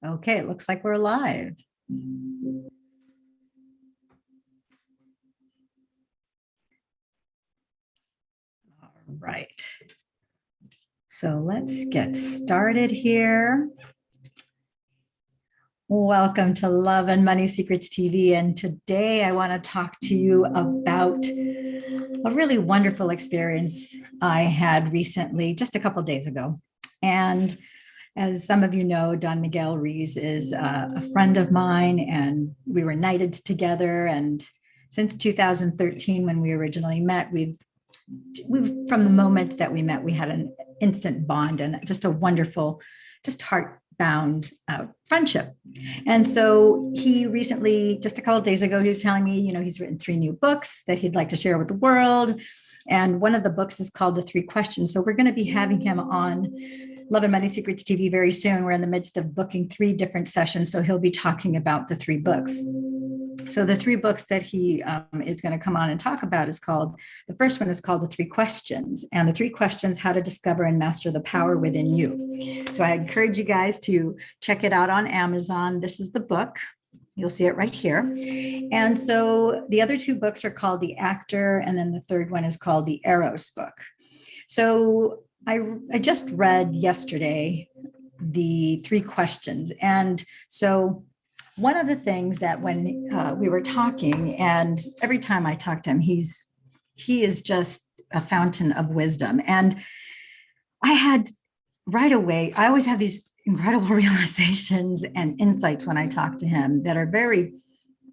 Okay, it looks like we're live. All right. So let's get started here. Welcome to Love and Money Secrets TV. And today I want to talk to you about a really wonderful experience I had recently, just a couple of days ago. And as some of you know, Don Miguel Ruiz is a friend of mine, and we were knighted together. And since 2013, when we originally met, we've from the moment that we met, we had an instant bond and just a wonderful, just heart-bound friendship. And so he recently, just a couple of days ago, he was telling me, he's written 3 new books that he'd like to share with the world. And one of the books is called The 3 Questions. So we're going to be having him on Love and Money Secrets TV very soon. We're in the midst of booking 3 different sessions. So he'll be talking about the 3 books. So the 3 books that he is going to come on and talk about the first one is called The 3 Questions, and the 3 questions, how to discover and master the power within you. So I encourage you guys to check it out on Amazon. This is the book. You'll see it right here. And so the other 2 books are called The Actor, and then the third one is called The Eros book. So I just read yesterday the 3 questions. And so one of the things that when we were talking, and every time I talk to him, he is just a fountain of wisdom. And I had right away, I always have these incredible realizations and insights when I talk to him that are very,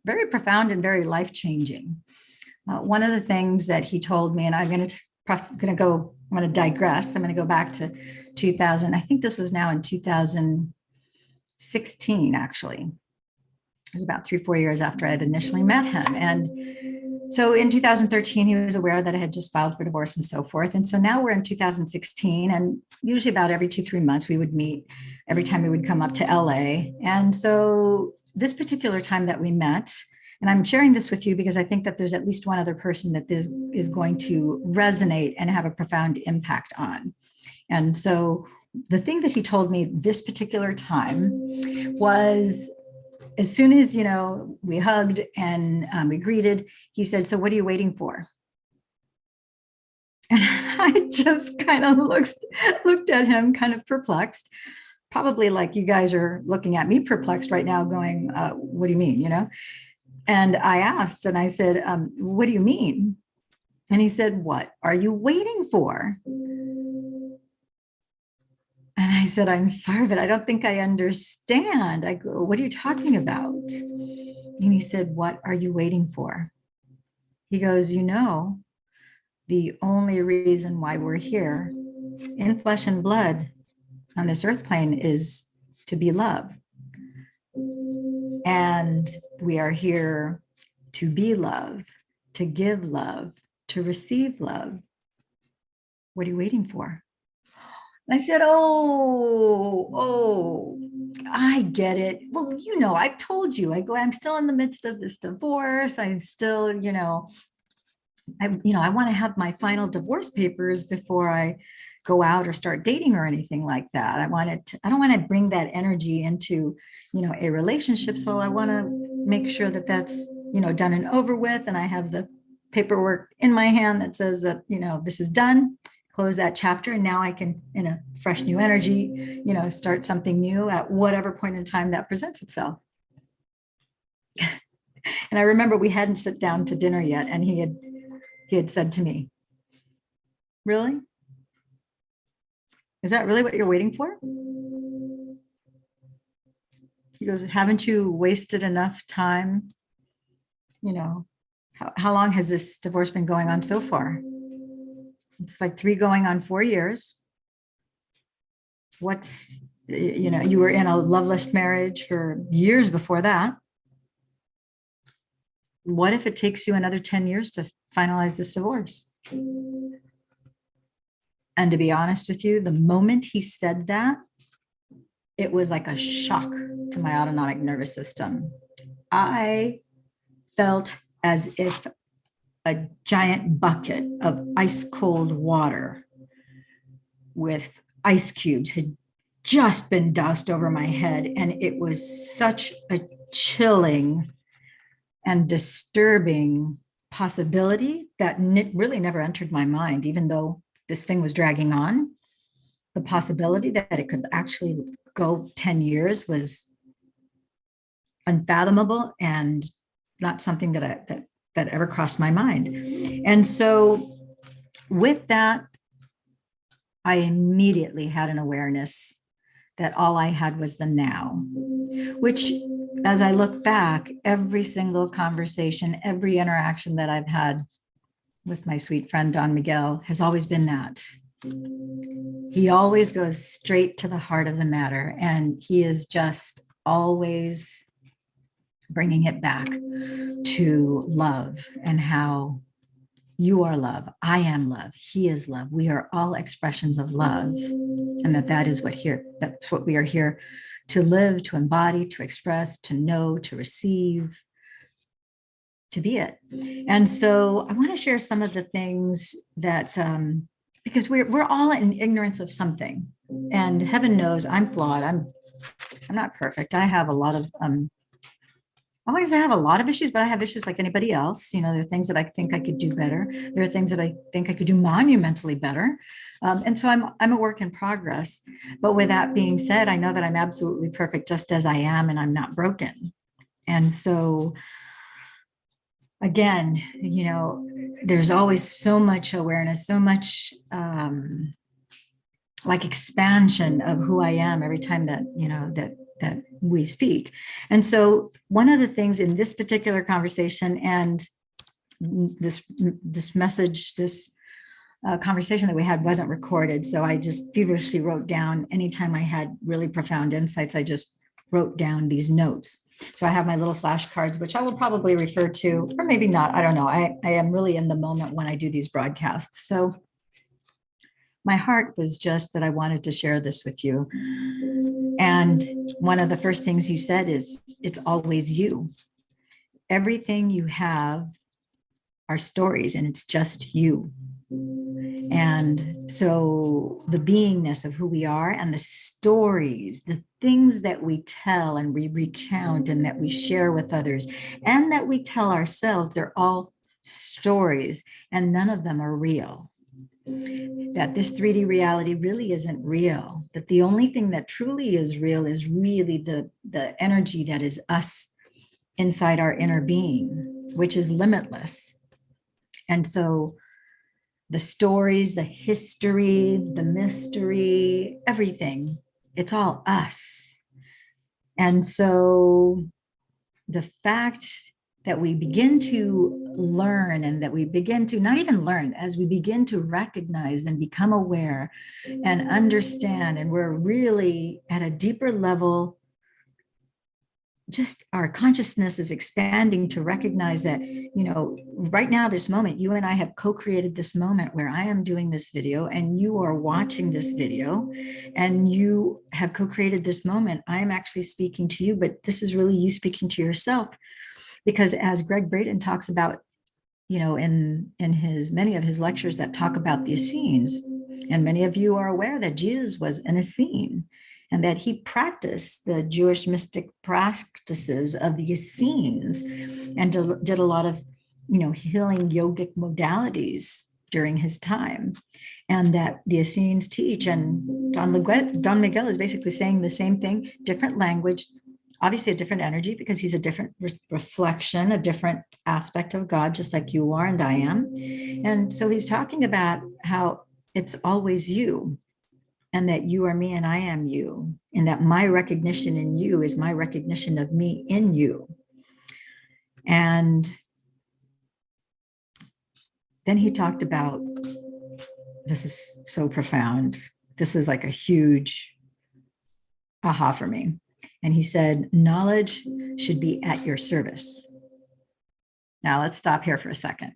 very profound and very life-changing. One of the things that he told me, and I'm going to digress. I'm going to go back to 2000. I think this was now in 2016, actually. It was about 3-4 years after I had initially met him. And so in 2013, he was aware that I had just filed for divorce and so forth. And so now we're in 2016, and usually about every 2-3 months, we would meet every time we would come up to LA. And so this particular time that we met, and I'm sharing this with you because I think that there's at least one other person that this is going to resonate and have a profound impact on. And so the thing that he told me this particular time was, as soon as, we hugged and we greeted, he said, "So what are you waiting for?" And I just kind of looked at him kind of perplexed, probably like you guys are looking at me perplexed right now going, what do you mean, And I asked, and I said, what do you mean? And he said, "What are you waiting for?" And I said, "I'm sorry, but I don't think I understand." I go, "What are you talking about?" And he said, "What are you waiting for?" He goes, the only reason why we're here in flesh and blood on this earth plane is to be love. And we are here to be love, to give love, to receive love. What are you waiting for? And I said, oh, I get it. Well, I've told you, I'm still in the midst of this divorce. I'm still, I want to have my final divorce papers before I go out or start dating or anything like that. I don't want to bring that energy into, a relationship. So I want to make sure that that's, done and over with. And I have the paperwork in my hand that says that, this is done. Close that chapter, and now I can, in a fresh new energy, start something new at whatever point in time that presents itself. And I remember we hadn't sat down to dinner yet, and he had said to me, "Really? Is that really what you're waiting for?" He goes, "Haven't you wasted enough time? How long has this divorce been going on so far? It's like 3 going on 4 years. You were in a loveless marriage for years before that. What if it takes you another 10 years to finalize this divorce?" And to be honest with you, the moment he said that, it was like a shock to my autonomic nervous system. I felt as if a giant bucket of ice cold water with ice cubes had just been doused over my head. And it was such a chilling and disturbing possibility that really never entered my mind, even though this thing was dragging on. The possibility that it could actually go 10 years was unfathomable and not something that ever crossed my mind. And so with that, I immediately had an awareness that all I had was the now, which, as I look back, every single conversation, every interaction that I've had with my sweet friend, Don Miguel, has always been that. He always goes straight to the heart of the matter, and he is just always bringing it back to love and how you are love, I am love, he is love. We are all expressions of love, and that's what we are here to live, to embody, to express, to know, to receive, to be it. And so I want to share some of the things that because we're all in ignorance of something, and heaven knows I'm flawed. I'm not perfect. I have a lot of I have a lot of issues, but I have issues like anybody else. There are things that I think I could do better. There are things that I think I could do monumentally better. And so I'm a work in progress. But with that being said, I know that I'm absolutely perfect just as I am, and I'm not broken. And so again, there's always so much awareness, so much like expansion of who I am every time that we speak. And so one of the things in this particular conversation and this message, this conversation that we had wasn't recorded. So I just feverishly wrote down, anytime I had really profound insights, I just wrote down these notes. So I have my little flashcards, which I will probably refer to, or maybe not. I don't know. I am really in the moment when I do these broadcasts. So my heart was just that I wanted to share this with you. And one of the first things he said is, it's always you. Everything you have are stories, and it's just you. And so the beingness of who we are and the stories, the things that we tell and we recount and that we share with others and that we tell ourselves, they're all stories, and none of them are real. That this 3D reality really isn't real, that the only thing that truly is real is really the energy that is us inside our inner being, which is limitless. And so the stories, the history, the mystery, everything, it's all us. And so the fact that we begin to learn, and that we begin to not even learn, as we begin to recognize and become aware and understand, and we're really at a deeper level, just our consciousness is expanding to recognize that, right now, this moment, you and I have co-created this moment where I am doing this video and you are watching this video, and you have co-created this moment. I am actually speaking to you, but this is really you speaking to yourself. Because as Greg Braden talks about, in many of his lectures that talk about the Essenes, and many of you are aware that Jesus was an Essene, and that he practiced the Jewish mystic practices of the Essenes, and did a lot of, healing yogic modalities during his time, and that the Essenes teach. And Don Miguel is basically saying the same thing, different language, obviously a different energy, because he's a different reflection, a different aspect of God, just like you are and I am. And so he's talking about how it's always you, and that you are me and I am you, and that my recognition in you is my recognition of me in you. And then he talked about, this is so profound. This was like a huge aha for me. And he said, knowledge should be at your service. Now let's stop here for a second,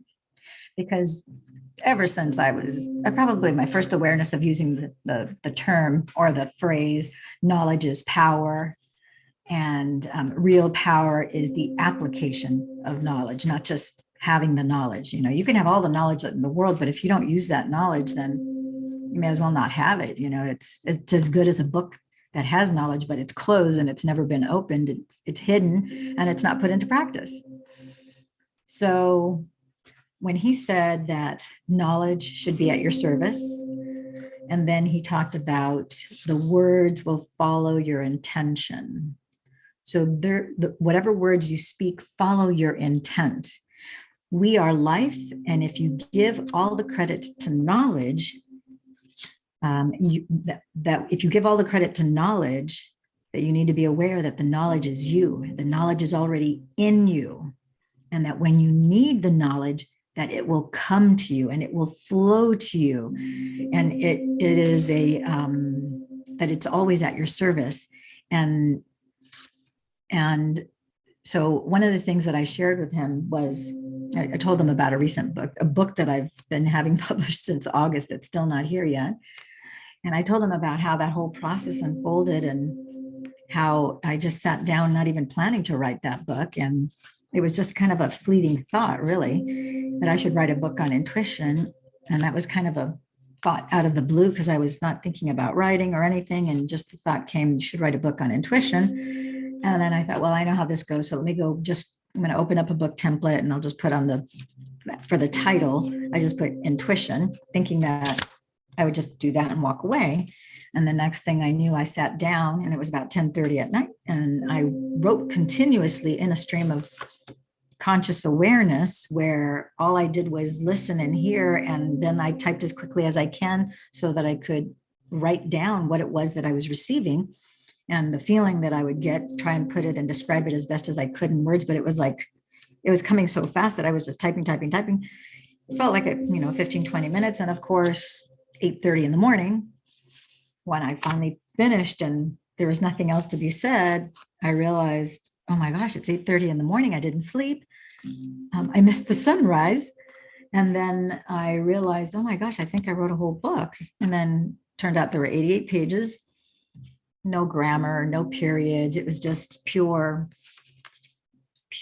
because ever since probably my first awareness of using the term or the phrase, knowledge is power, and real power is the application of knowledge, not just having the knowledge. You can have all the knowledge in the world, but if you don't use that knowledge, then you may as well not have it. It's as good as a book that has knowledge, but it's closed and it's never been opened. It's hidden and it's not put into practice. So when he said that knowledge should be at your service, and then he talked about the words will follow your intention. So whatever words you speak, follow your intent. We are life, and if you give all the credit to knowledge, if you give all the credit to knowledge, that you need to be aware that the knowledge is you. The knowledge is already in you, and that when you need the knowledge, that it will come to you and it will flow to you, and it is that it's always at your service. And so one of the things that I shared with him was, I told him about a recent book, a book that I've been having published since August that's still not here yet. And I told him about how that whole process unfolded and how I just sat down, not even planning to write that book. And it was just kind of a fleeting thought, really, that I should write a book on intuition. And that was kind of a thought out of the blue, because I was not thinking about writing or anything. And just the thought came, you should write a book on intuition. And then I thought, well, I know how this goes. So let me go, I'm going to open up a book template and I'll just put on for the title, I just put intuition, thinking that I would just do that and walk away. And the next thing I knew, I sat down and it was about 10:30 at night. And I wrote continuously in a stream of conscious awareness where all I did was listen and hear. And then I typed as quickly as I can so that I could write down what it was that I was receiving and the feeling that I would get, try and put it and describe it as best as I could in words. But it was coming so fast that I was just typing. It felt like 15, 20 minutes. And of course, 8:30 in the morning, when I finally finished and there was nothing else to be said, I realized, oh my gosh, it's 8:30 in the morning. I didn't sleep. I missed the sunrise. And then I realized, oh my gosh, I think I wrote a whole book. And then turned out there were 88 pages, no grammar, no periods. It was just pure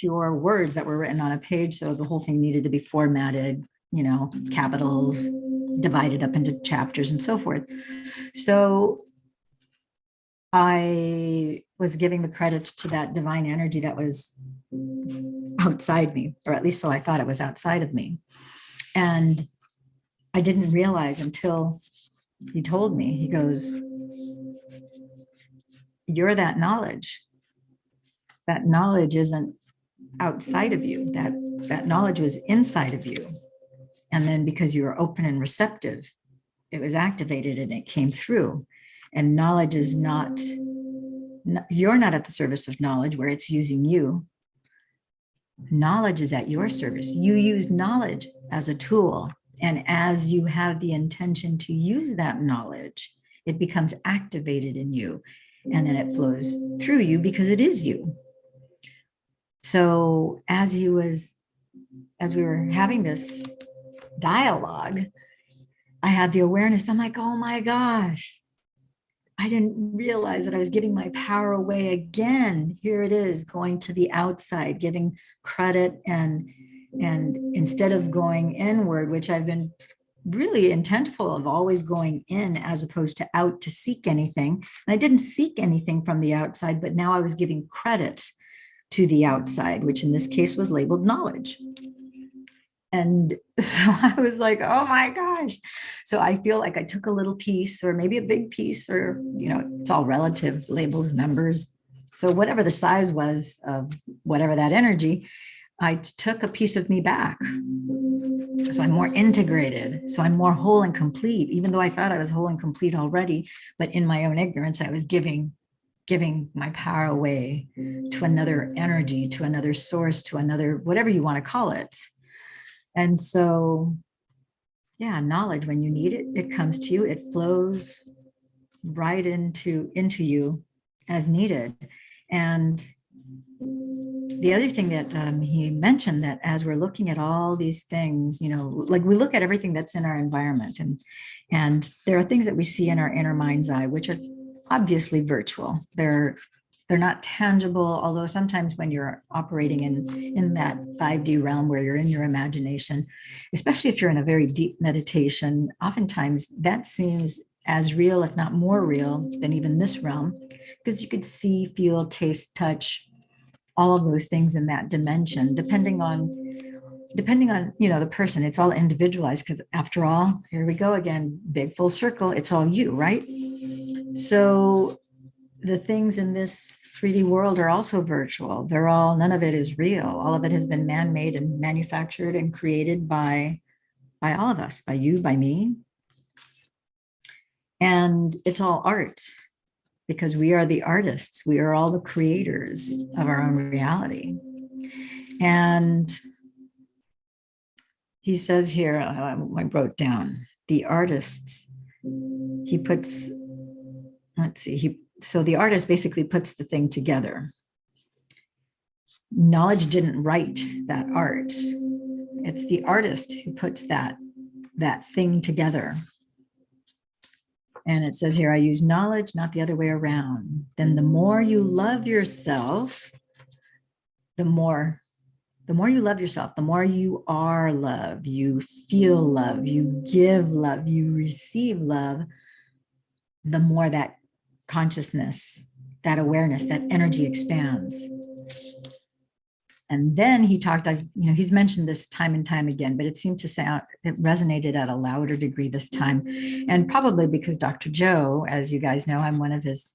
words that were written on a page. So the whole thing needed to be formatted, capitals, divided up into chapters and so forth. So I was giving the credit to that divine energy that was outside me, or at least so I thought it was outside of me. And I didn't realize until he told me, he goes, you're that knowledge. That knowledge isn't outside of you. That knowledge was inside of you. And then because you were open and receptive, it was activated and it came through. And knowledge is you're not at the service of knowledge where it's using you. Knowledge is at your service. You use knowledge as a tool. And as you have the intention to use that knowledge, it becomes activated in you. And then it flows through you because it is you. So as we were having this dialogue, I had the awareness. I'm like, oh my gosh, I didn't realize that I was giving my power away again. Here it is, going to the outside, giving credit, and instead of going inward, which I've been really intentful of always going in as opposed to out to seek anything. And I didn't seek anything from the outside, but now I was giving credit to the outside, which in this case was labeled knowledge. And so I was like, oh my gosh. So I feel like I took a little piece, or maybe a big piece, or, it's all relative, labels, numbers. So whatever the size was of whatever that energy, I took a piece of me back. So I'm more integrated. So I'm more whole and complete, even though I thought I was whole and complete already. But in my own ignorance, I was giving my power away to another energy, to another source, to another, whatever you want to call it. And so, knowledge, when you need it, it comes to you. It flows right into you as needed. And the other thing that he mentioned, that as we're looking at all these things, like we look at everything that's in our environment, and there are things that we see in our inner mind's eye, which are obviously virtual. They're not tangible, although sometimes when you're operating in that 5D realm where you're in your imagination, especially if you're in a very deep meditation, oftentimes that seems as real, if not more real than even this realm, because you could see, feel, taste, touch, all of those things in that dimension, depending on the person. It's all individualized, because after all, here we go again, big full circle, it's all you, right? So the things in this 3D world are also virtual. None of it is real. All of it has been man-made and manufactured and created by all of us, by you, by me. And it's all art, because we are the artists. We are all the creators of our own reality. And he says here, I wrote down, the artists, he puts, so the artist basically puts the thing together. Knowledge didn't write that art. It's the artist who puts that thing together. And it says here, I use knowledge, not the other way around. Then the more you love yourself, the more you love yourself, the more you are love, you feel love, you give love, you receive love, the more that consciousness, that awareness, that energy expands. And then he talked, he's mentioned this time and time again, but it seemed to sound, it resonated at a louder degree this time. And probably because Dr. Joe, as you guys know, I'm one of his,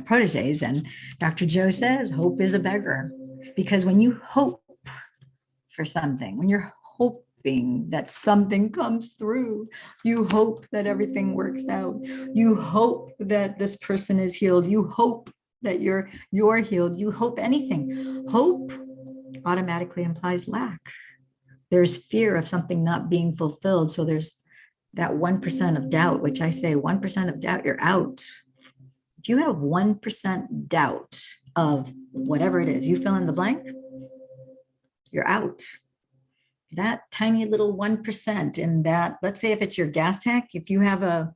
proteges. And Dr. Joe says, hope is a beggar. Because when you hope for something, when you're hoping that something comes through, you hope that everything works out, you hope that this person is healed, you hope that you're healed, you hope anything. Hope automatically implies lack. There's fear of something not being fulfilled. So there's that 1% of doubt, which I say 1% of doubt, you're out. If you have 1% doubt of whatever it is, you fill in the blank, you're out. That tiny little 1% in that, let's say if it's your gas tank, if you have a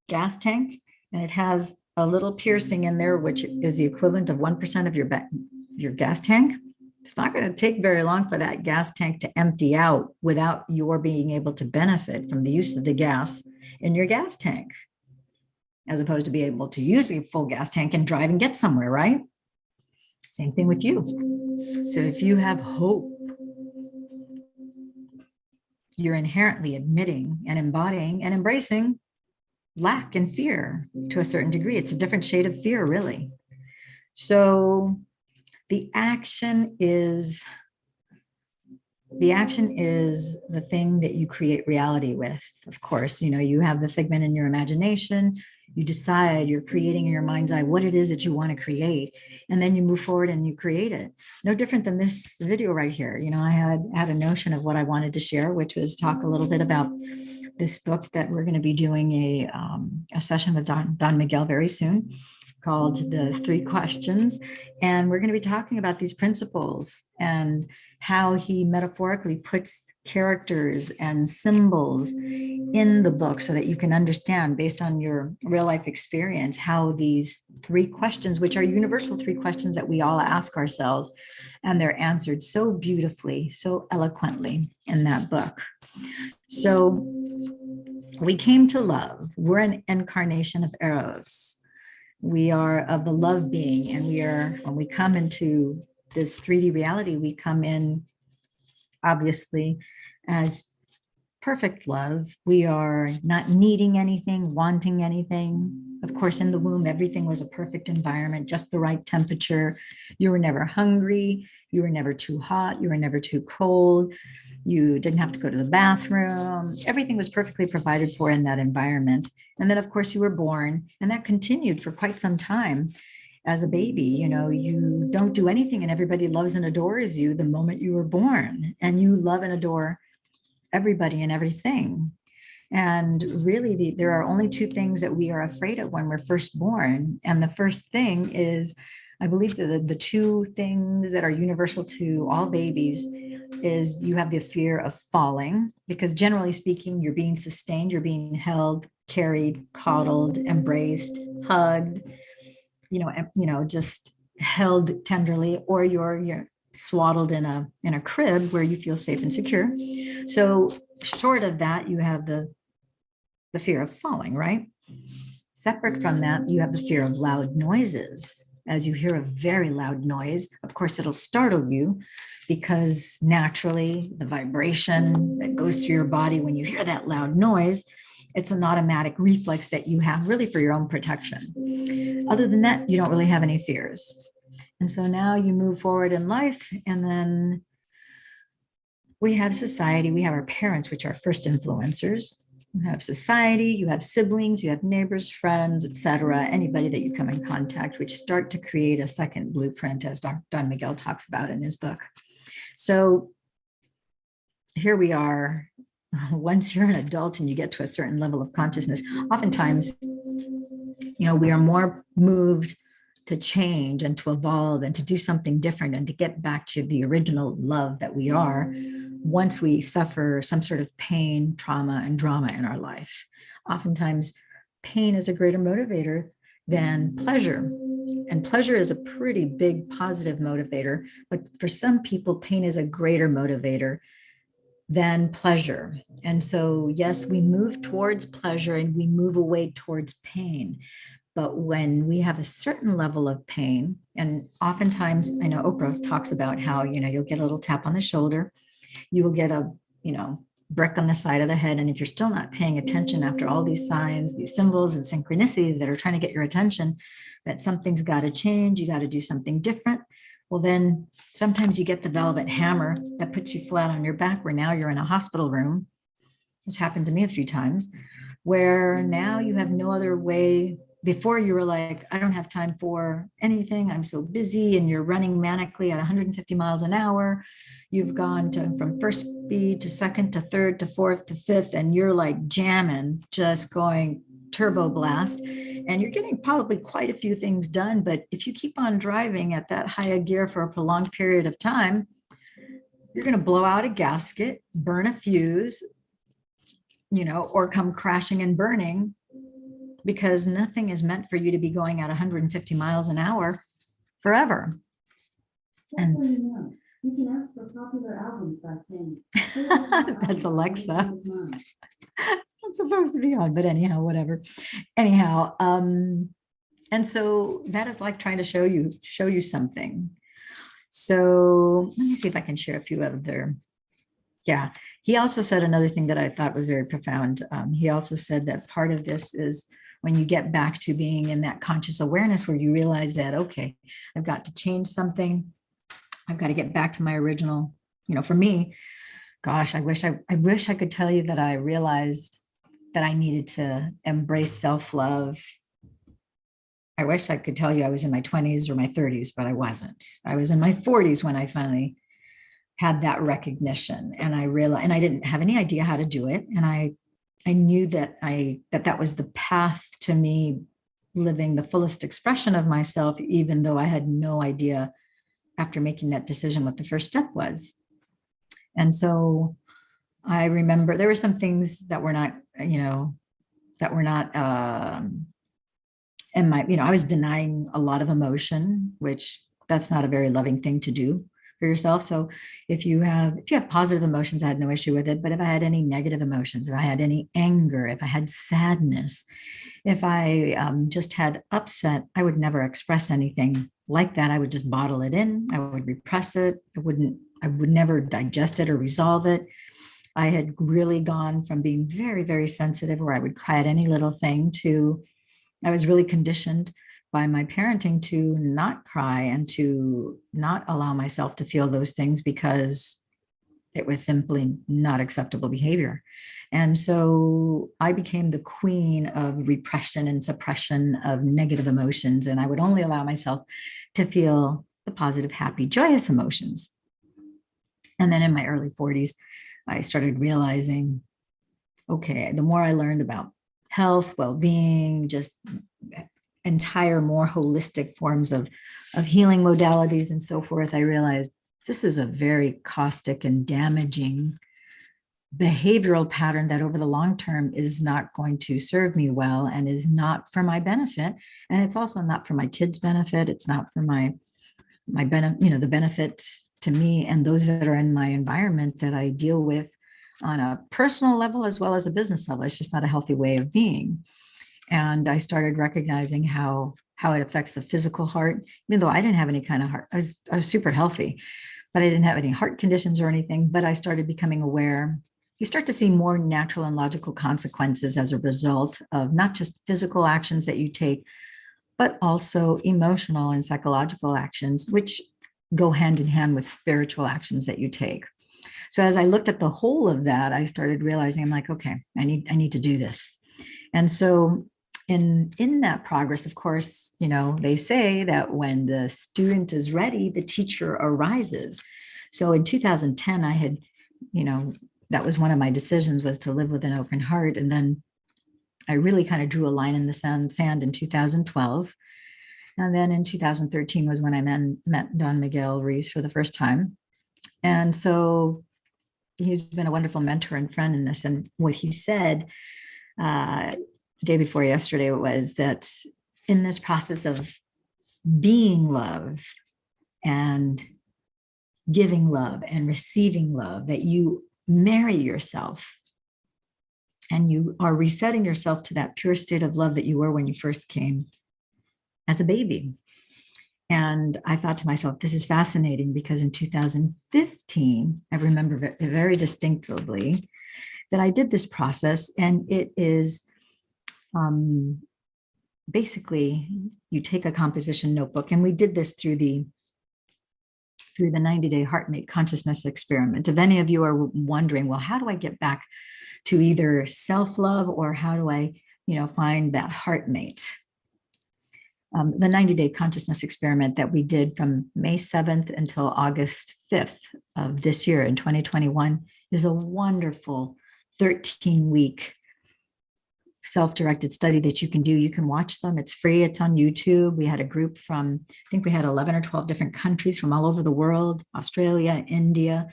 gas tank and it has a little piercing in there, which is the equivalent of 1% of your gas tank, it's not going to take very long for that gas tank to empty out without your being able to benefit from the use of the gas in your gas tank, as opposed to be able to use a full gas tank and drive and get somewhere, right? Same thing with you. So if you have hope, you're inherently admitting and embodying and embracing lack and fear to a certain degree. It's a different shade of fear, really. So the action is the thing that you create reality with. Of course, you have the figment in your imagination. You decide, you're creating in your mind's eye what it is that you want to create, and then you move forward and you create it. No different than this video right here. I had a notion of what I wanted to share, which was talk a little bit about this book that we're going to be doing a session with Don Miguel very soon, called The 3 Questions. And we're going to be talking about these principles and how he metaphorically puts characters and symbols in the book so that you can understand, based on your real life experience, how these 3 questions, which are universal 3 questions that we all ask ourselves, and they're answered so beautifully, so eloquently in that book. So we came to love. We're an incarnation of Eros. We are of the love being, and when we come into this 3D reality, we come in obviously as perfect love. We are not needing anything, wanting anything. Of course, in the womb, everything was a perfect environment, just the right temperature. You were never hungry. You were never too hot. You were never too cold. You didn't have to go to the bathroom. Everything was perfectly provided for in that environment. And then, of course, you were born, and that continued for quite some time. As a baby, you don't do anything, and everybody loves and adores you the moment you were born, and you love and adore everybody and everything. And really, there are only 2 things that we are afraid of when we're first born. And the first thing is, I believe that the 2 things that are universal to all babies is you have the fear of falling, because generally speaking, you're being sustained, you're being held, carried, coddled, embraced, hugged, just held tenderly, or you're swaddled in a crib where you feel safe and secure. So short of that, you have the the fear of falling, right? Separate from that, you have the fear of loud noises. As you hear a very loud noise, of course, it'll startle you because naturally the vibration that goes through your body when you hear that loud noise, it's an automatic reflex that you have really for your own protection. Other than that, you don't really have any fears. And so now you move forward in life, and then we have society, we have our parents, which are first influencers. You have society, you have siblings, you have neighbors, friends, etc., anybody that you come in contact, which start to create a second blueprint, as Don Miguel talks about in his book. So here we are. Once you're an adult and you get to a certain level of consciousness, oftentimes, we are more moved to change and to evolve and to do something different and to get back to the original love that we are once we suffer some sort of pain, trauma, and drama in our life. Oftentimes, pain is a greater motivator than pleasure. And pleasure is a pretty big positive motivator, but for some people, pain is a greater motivator than pleasure. And so, yes, we move towards pleasure and we move away towards pain. But when we have a certain level of pain, and oftentimes, I know Oprah talks about how, you'll get a little tap on the shoulder, you will get a, brick on the side of the head. And if you're still not paying attention after all these signs, these symbols and synchronicities that are trying to get your attention, that something's got to change, you got to do something different. Well, then sometimes you get the velvet hammer that puts you flat on your back, where now you're in a hospital room. It's happened to me a few times, where now you have no other way. Before you were like, I don't have time for anything, I'm so busy, and you're running manically at 150 miles an hour. You've gone from first speed to second to third to fourth to fifth, and you're like jamming, just going turbo blast, and you're getting probably quite a few things done. But if you keep on driving at that high a gear for a prolonged period of time, you're going to blow out a gasket, burn a fuse, or come crashing and burning, because nothing is meant for you to be going at 150 miles an hour forever. And you can ask for popular albums by saying, that's Alexa. It's not supposed to be on, but anyhow, whatever. Anyhow, and so that is like trying to show you something. So let me see if I can share a few other. Yeah, he also said another thing that I thought was very profound. He also said that part of this is when you get back to being in that conscious awareness, where you realize that, okay, I've got to change something. I've got to get back to my original, for me, gosh, I wish I could tell you that I realized that I needed to embrace self-love. I wish I could tell you I was in my 20s or my 30s, but I wasn't. I was in my 40s when I finally had that recognition, and I realized, and I didn't have any idea how to do it. And I knew that that was the path to me living the fullest expression of myself, even though I had no idea after making that decision what the first step was. And so I remember there were some things that were not, in my, I was denying a lot of emotion, which that's not a very loving thing to do for yourself. So if you have positive emotions, I had no issue with it. But if I had any negative emotions, if I had any anger, if I had sadness, if I just had upset, I would never express anything like that. I would just bottle it in. I would repress it. I would never digest it or resolve it. I had really gone from being very, very sensitive, where I would cry at any little thing, to I was really conditioned by my parenting to not cry and to not allow myself to feel those things, because it was simply not acceptable behavior. And so I became the queen of repression and suppression of negative emotions. And I would only allow myself to feel the positive, happy, joyous emotions. And then in my early 40s, I started realizing, okay, the more I learned about health, well-being, just entire more holistic forms of healing modalities and so forth, I realized this is a very caustic and damaging behavioral pattern that over the long term is not going to serve me well and is not for my benefit. And it's also not for my kids' benefit. It's not for my benefit, the benefit to me and those that are in my environment that I deal with on a personal level as well as a business level. It's just not a healthy way of being. And I started recognizing how it affects the physical heart, even though I didn't have any kind of heart. I was super healthy, but I didn't have any heart conditions or anything. But I started becoming aware. You start to see more natural and logical consequences as a result of not just physical actions that you take, but also emotional and psychological actions, which go hand in hand with spiritual actions that you take. So as I looked at the whole of that, I started realizing I'm like, okay, I need to do this. And so in that progress, of course, they say that when the student is ready, the teacher arises. So in 2010, I had, that was one of my decisions, was to live with an open heart. And then I really kind of drew a line in the sand in 2012. And then in 2013 was when I met Don Miguel Ruiz for the first time. And so he's been a wonderful mentor and friend in this. And what he said day before yesterday was that in this process of being love and giving love and receiving love, that you marry yourself and you are resetting yourself to that pure state of love that you were when you first came as a baby. And I thought to myself, this is fascinating, because in 2015, I remember very distinctively that I did this process, and it is basically you take a composition notebook, and we did this through the 90-day Heartmate consciousness experiment. If any of you are wondering, well, how do I get back to either self-love, or how do I, find that heartmate? The 90-day consciousness experiment that we did from May 7th until August 5th of this year in 2021 is a wonderful 13-week self-directed study that you can do. You can watch them. It's free. It's on YouTube. We had a group from, I think we had 11 or 12 different countries from all over the world: Australia, India,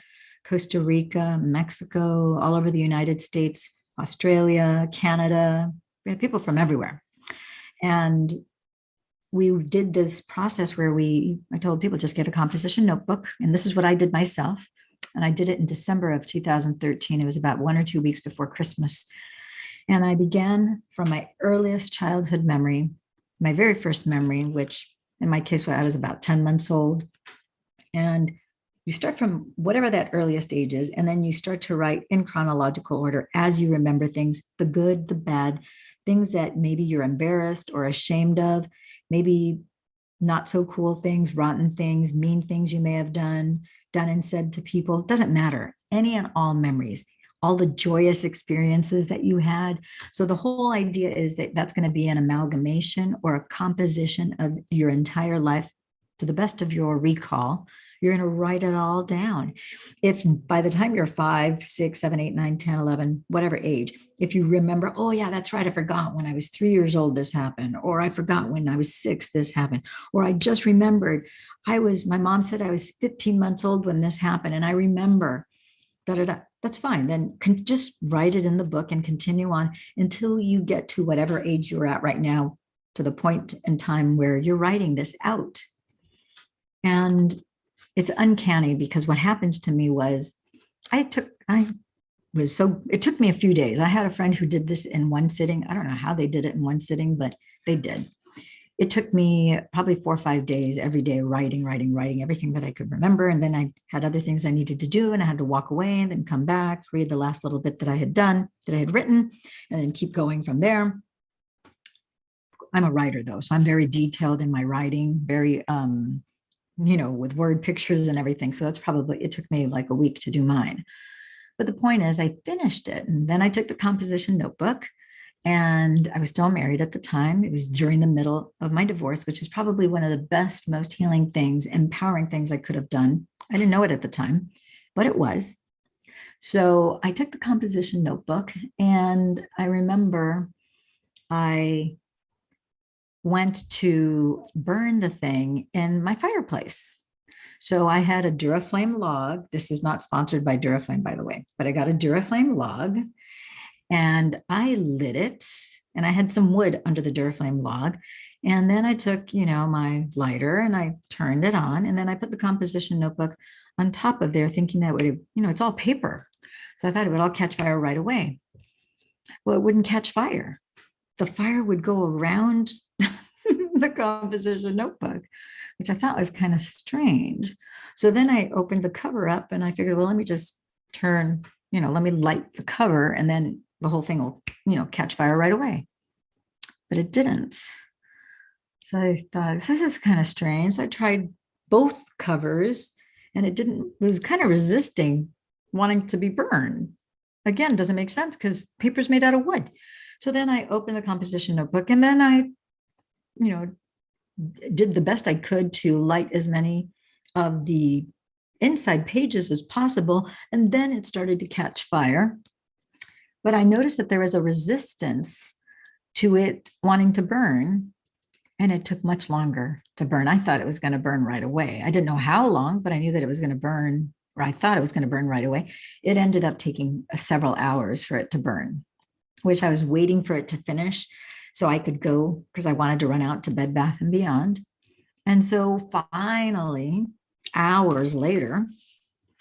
Costa Rica, Mexico, all over the United States, Australia, Canada. We had people from everywhere. And we did this process where I told people, just get a composition notebook. And this is what I did myself. And I did it in December of 2013. It was about 1 or 2 weeks before Christmas. And I began from my earliest childhood memory, my very first memory, which in my case, I was about 10 months old. And you start from whatever that earliest age is, and then you start to write in chronological order as you remember things, the good, the bad, things that maybe you're embarrassed or ashamed of, maybe not so cool things, rotten things, mean things you may have done and said to people. It doesn't matter. Any and all memories, all the joyous experiences that you had. So the whole idea is that that's going to be an amalgamation or a composition of your entire life to the best of your recall. You're going to write it all down. If by the time you're 5, 6, 7, 8, 9, 10, 11, whatever age, if you remember, oh yeah, that's right, I forgot when I was 3 years old this happened, or I forgot when I was 6 this happened, or I just remembered my mom said I was 15 months old when this happened, and I remember, that's fine. Then just write it in the book and continue on until you get to whatever age you're at right now, to the point in time where you're writing this out. And it's uncanny, because what happens to me was it took me a few days. I had a friend who did this in one sitting. I don't know how they did it in one sitting, but they did. It took me probably 4 or 5 days every day, writing everything that I could remember. And then I had other things I needed to do, and I had to walk away and then come back, read the last little bit that I had written, and then keep going from there. I'm a writer though, so I'm very detailed in my writing, very, with word pictures and everything. So it took me like a week to do mine. But the point is, I finished it. And then I took the composition notebook, and I was still married at the time. It was during the middle of my divorce, which is probably one of the best, most healing things, empowering things I could have done. I didn't know it at the time, but it was. So I took the composition notebook, and I remember I went to burn the thing in my fireplace. So I had a Duraflame log. This is not sponsored by Duraflame, by the way, but I got a Duraflame log, and I lit it, and I had some wood under the Duraflame log. And then I took, my lighter, and I turned it on, and then I put the composition notebook on top of there, thinking that would, it's all paper. So I thought it would all catch fire right away. Well, it wouldn't catch fire. The fire would go around the composition notebook, which I thought was kind of strange. So then I opened the cover up and I figured, well, let me just let me light the cover and then the whole thing will, catch fire right away. But it didn't. So I thought, this is kind of strange. So I tried both covers and it was kind of resisting wanting to be burned. Again, doesn't make sense because paper's made out of wood. So then I opened the composition notebook and then I, did the best I could to light as many of the inside pages as possible. And then it started to catch fire. But I noticed that there was a resistance to it wanting to burn. And it took much longer to burn. I thought it was going to burn right away. I didn't know how long, but I knew that it was going to burn, or I thought it was going to burn right away. It ended up taking several hours for it to burn, which I was waiting for it to finish so I could go because I wanted to run out to Bed Bath & Beyond. And so finally, hours later,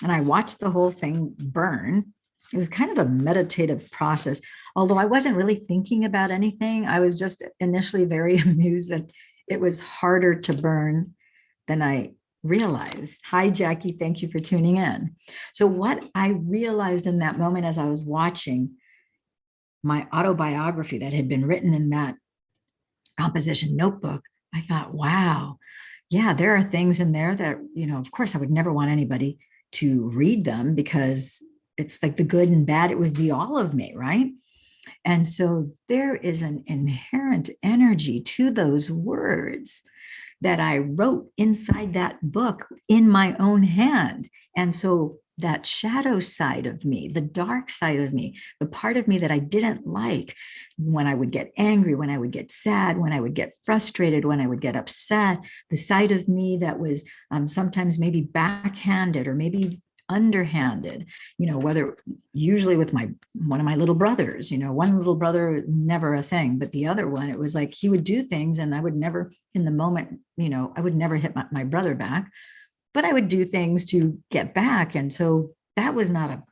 and I watched the whole thing burn. It was kind of a meditative process. Although I wasn't really thinking about anything, I was just initially very amused that it was harder to burn than I realized. Hi, Jackie. Thank you for tuning in. So what I realized in that moment as I was watching my autobiography that had been written in that composition notebook, I thought, wow, yeah, there are things in there that, of course, I would never want anybody to read them because it's like the good and bad. It was the all of me, right? And so there is an inherent energy to those words that I wrote inside that book in my own hand. And so that shadow side of me, the dark side of me, the part of me that I didn't like when I would get angry, when I would get sad, when I would get frustrated, when I would get upset, the side of me that was sometimes maybe backhanded or maybe underhanded, whether usually with one of my little brothers, one little brother, never a thing, but the other one, it was like he would do things and I would never in the moment, I would never hit my brother back, but I would do things to get back. And so that was not a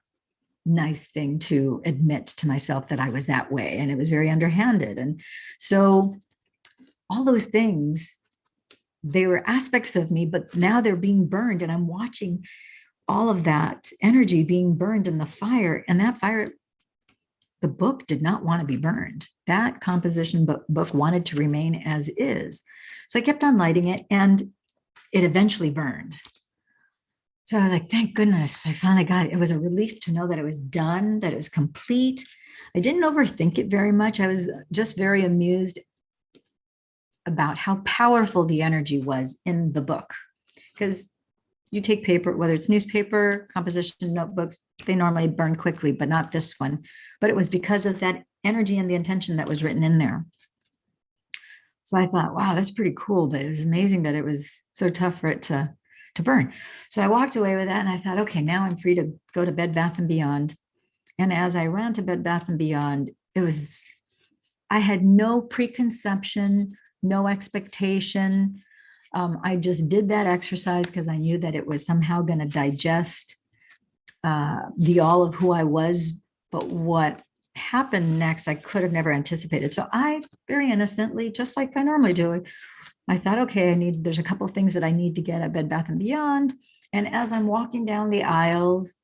nice thing to admit to myself that I was that way. And it was very underhanded. And so all those things, they were aspects of me, but now they're being burned and I'm watching all of that energy being burned in the fire. And that fire, the book did not want to be burned. That composition book wanted to remain as is. So I kept on lighting it and it eventually burned. So I was like, thank goodness, I finally got it. It was a relief to know that it was done, that it was complete. I didn't overthink it very much. I was just very amused about how powerful the energy was in the book. Because you take paper, whether it's newspaper, composition notebooks, they normally burn quickly, but not this one. But it was because of that energy and the intention that was written in there. So I thought, wow, that's pretty cool. But it was amazing that it was so tough for it to burn. So I walked away with that and I thought, okay, now I'm free to go to Bed Bath & Beyond. And as I ran to Bed Bath & Beyond, I had no preconception, no expectation. I just did that exercise because I knew that it was somehow going to digest the all of who I was. But what happened next, I could have never anticipated. So I very innocently, just like I normally do, I thought, okay, there's a couple of things that I need to get at Bed Bath & Beyond. And as I'm walking down the aisles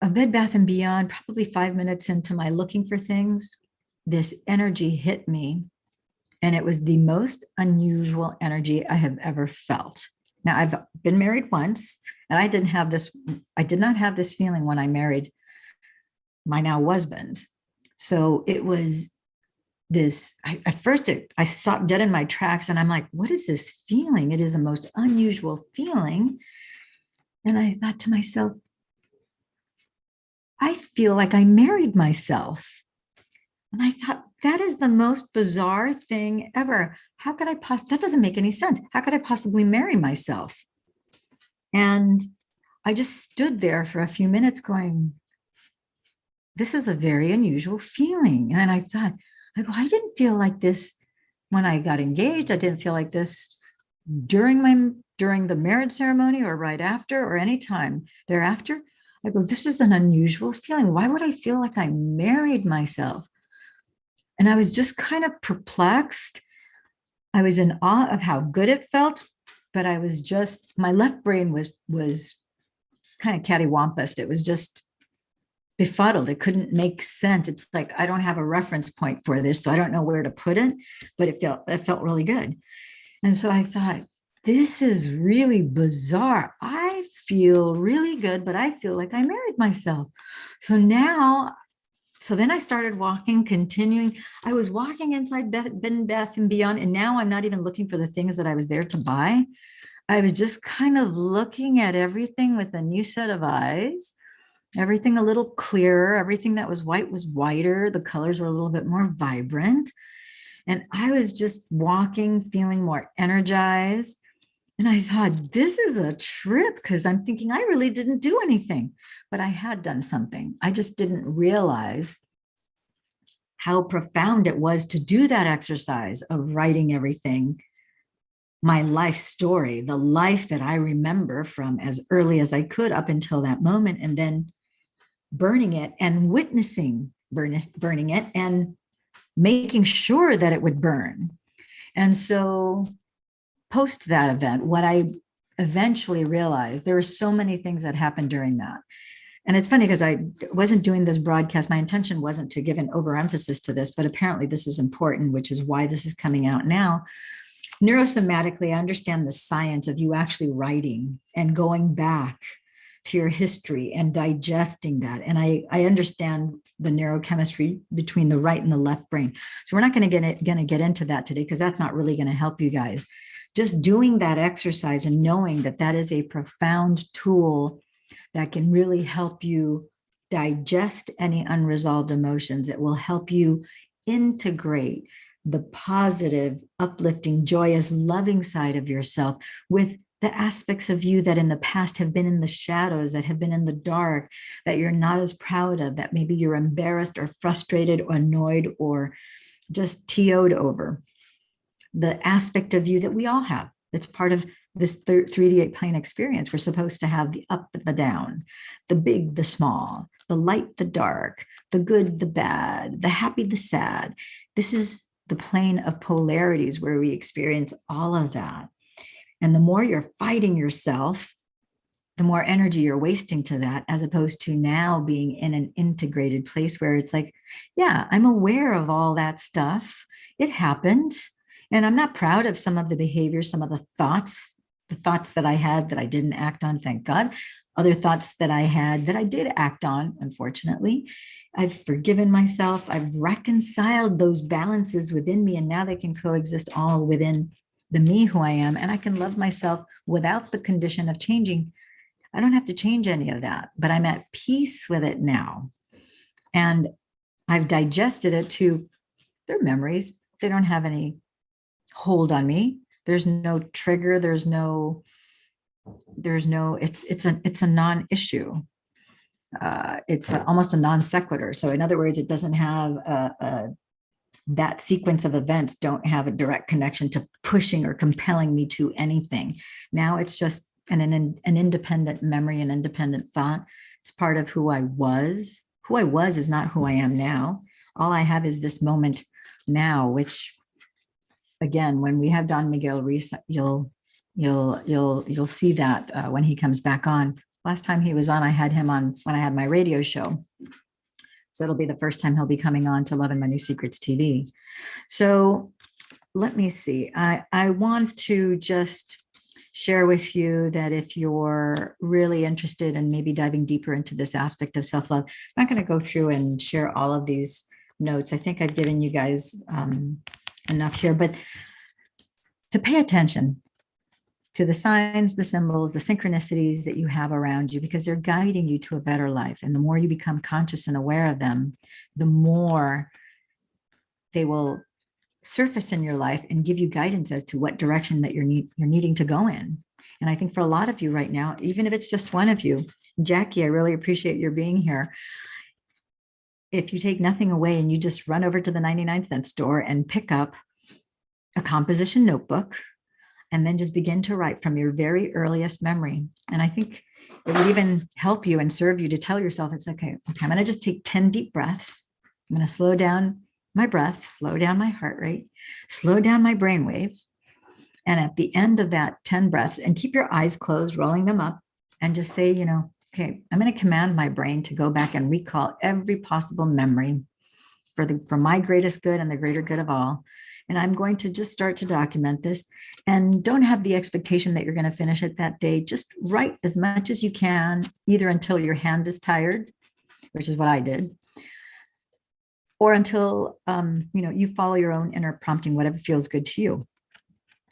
of Bed Bath & Beyond, probably 5 minutes into my looking for things, this energy hit me. And it was the most unusual energy I have ever felt. Now, I've been married once, and I did not have this feeling when I married my now husband. So it was this, at first I stopped dead in my tracks and I'm like, what is this feeling? It is the most unusual feeling. And I thought to myself, I feel like I married myself. And I thought, that is the most bizarre thing ever. How could I that doesn't make any sense. How could I possibly marry myself? And I just stood there for a few minutes going, this is a very unusual feeling. And I thought, I didn't feel like this when I got engaged. I didn't feel like this during the marriage ceremony or right after or any time thereafter. I go, this is an unusual feeling. Why would I feel like I married myself? And I was just kind of perplexed. I was in awe of how good it felt, but I was just, my left brain was kind of cattywampus. It was just befuddled. It couldn't make sense. It's like, I don't have a reference point for this, so I don't know where to put it, but it felt really good. And so I thought, this is really bizarre. I feel really good, but I feel like I married myself. So then I started walking, continuing. I was walking inside Bed Bath and Beyond, and now I'm not even looking for the things that I was there to buy. I was just kind of looking at everything with a new set of eyes, everything a little clearer, everything that was white was whiter, the colors were a little bit more vibrant. And I was just walking, feeling more energized. And I thought, this is a trip, because I'm thinking I really didn't do anything, but I had done something. I just didn't realize how profound it was to do that exercise of writing everything, my life story, the life that I remember from as early as I could up until that moment, and then burning it and witnessing burning it and making sure that it would burn. And so post that event, what I eventually realized, there were so many things that happened during that. And it's funny because I wasn't doing this broadcast. My intention wasn't to give an overemphasis to this, but apparently this is important, which is why this is coming out now. Neurosomatically, I understand the science of you actually writing and going back to your history and digesting that. And I understand the neurochemistry between the right and the left brain. So we're not going to get into that today, because that's not really going to help you guys. Just doing that exercise and knowing that that is a profound tool that can really help you digest any unresolved emotions. It will help you integrate the positive, uplifting, joyous, loving side of yourself with the aspects of you that in the past have been in the shadows, that have been in the dark, that you're not as proud of, that maybe you're embarrassed or frustrated or annoyed or just TO'd over. The aspect of you that we all have. It's part of this 3D plane experience. We're supposed to have the up and the down, the big, the small, the light, the dark, the good, the bad, the happy, the sad. This is the plane of polarities where we experience all of that. And the more you're fighting yourself, the more energy you're wasting to that, as opposed to now being in an integrated place where it's like, yeah, I'm aware of all that stuff. It happened. And I'm not proud of some of the behaviors, some of the thoughts that I had that I didn't act on, thank God. Other thoughts that I had that I did act on, unfortunately. I've forgiven myself. I've reconciled those balances within me, and now they can coexist all within the me who I am. And I can love myself without the condition of changing. I don't have to change any of that, but I'm at peace with it now. And I've digested it to their memories. They don't have any hold on me. There's no trigger. It's a non-issue. It's almost a non sequitur. So in other words, it doesn't have that sequence of events don't have a direct connection to pushing or compelling me to anything. Now it's just an independent memory, an independent thought. It's part of who I was. Who I was is not who I am now. All I have is this moment now, which, again, when we have Don Miguel Ruiz, you'll see that when he comes back on. Last time he was on, I had him on when I had my radio show. So it'll be the first time he'll be coming on to Love and Money Secrets TV. So let me see. I want to just share with you that if you're really interested in maybe diving deeper into this aspect of self-love, I'm not going to go through and share all of these notes. I think I've given you guys enough here, but to pay attention to the signs, the symbols, the synchronicities that you have around you, because they're guiding you to a better life. And the more you become conscious and aware of them, the more they will surface in your life and give you guidance as to what direction that you're needing to go in. And I think for a lot of you right now, even if it's just one of you, Jackie, I really appreciate your being here. If you take nothing away and you just run over to the 99-cent store and pick up a composition notebook and then just begin to write from your very earliest memory. And I think it would even help you and serve you to tell yourself, it's okay, I'm going to just take 10 deep breaths. I'm going to slow down my breath, slow down my heart rate, slow down my brain waves. And at the end of that 10 breaths, and keep your eyes closed, rolling them up, and just say, okay, I'm going to command my brain to go back and recall every possible memory for my greatest good and the greater good of all. And I'm going to just start to document this, and don't have the expectation that you're going to finish it that day. Just write as much as you can, either until your hand is tired, which is what I did, or until you follow your own inner prompting, whatever feels good to you.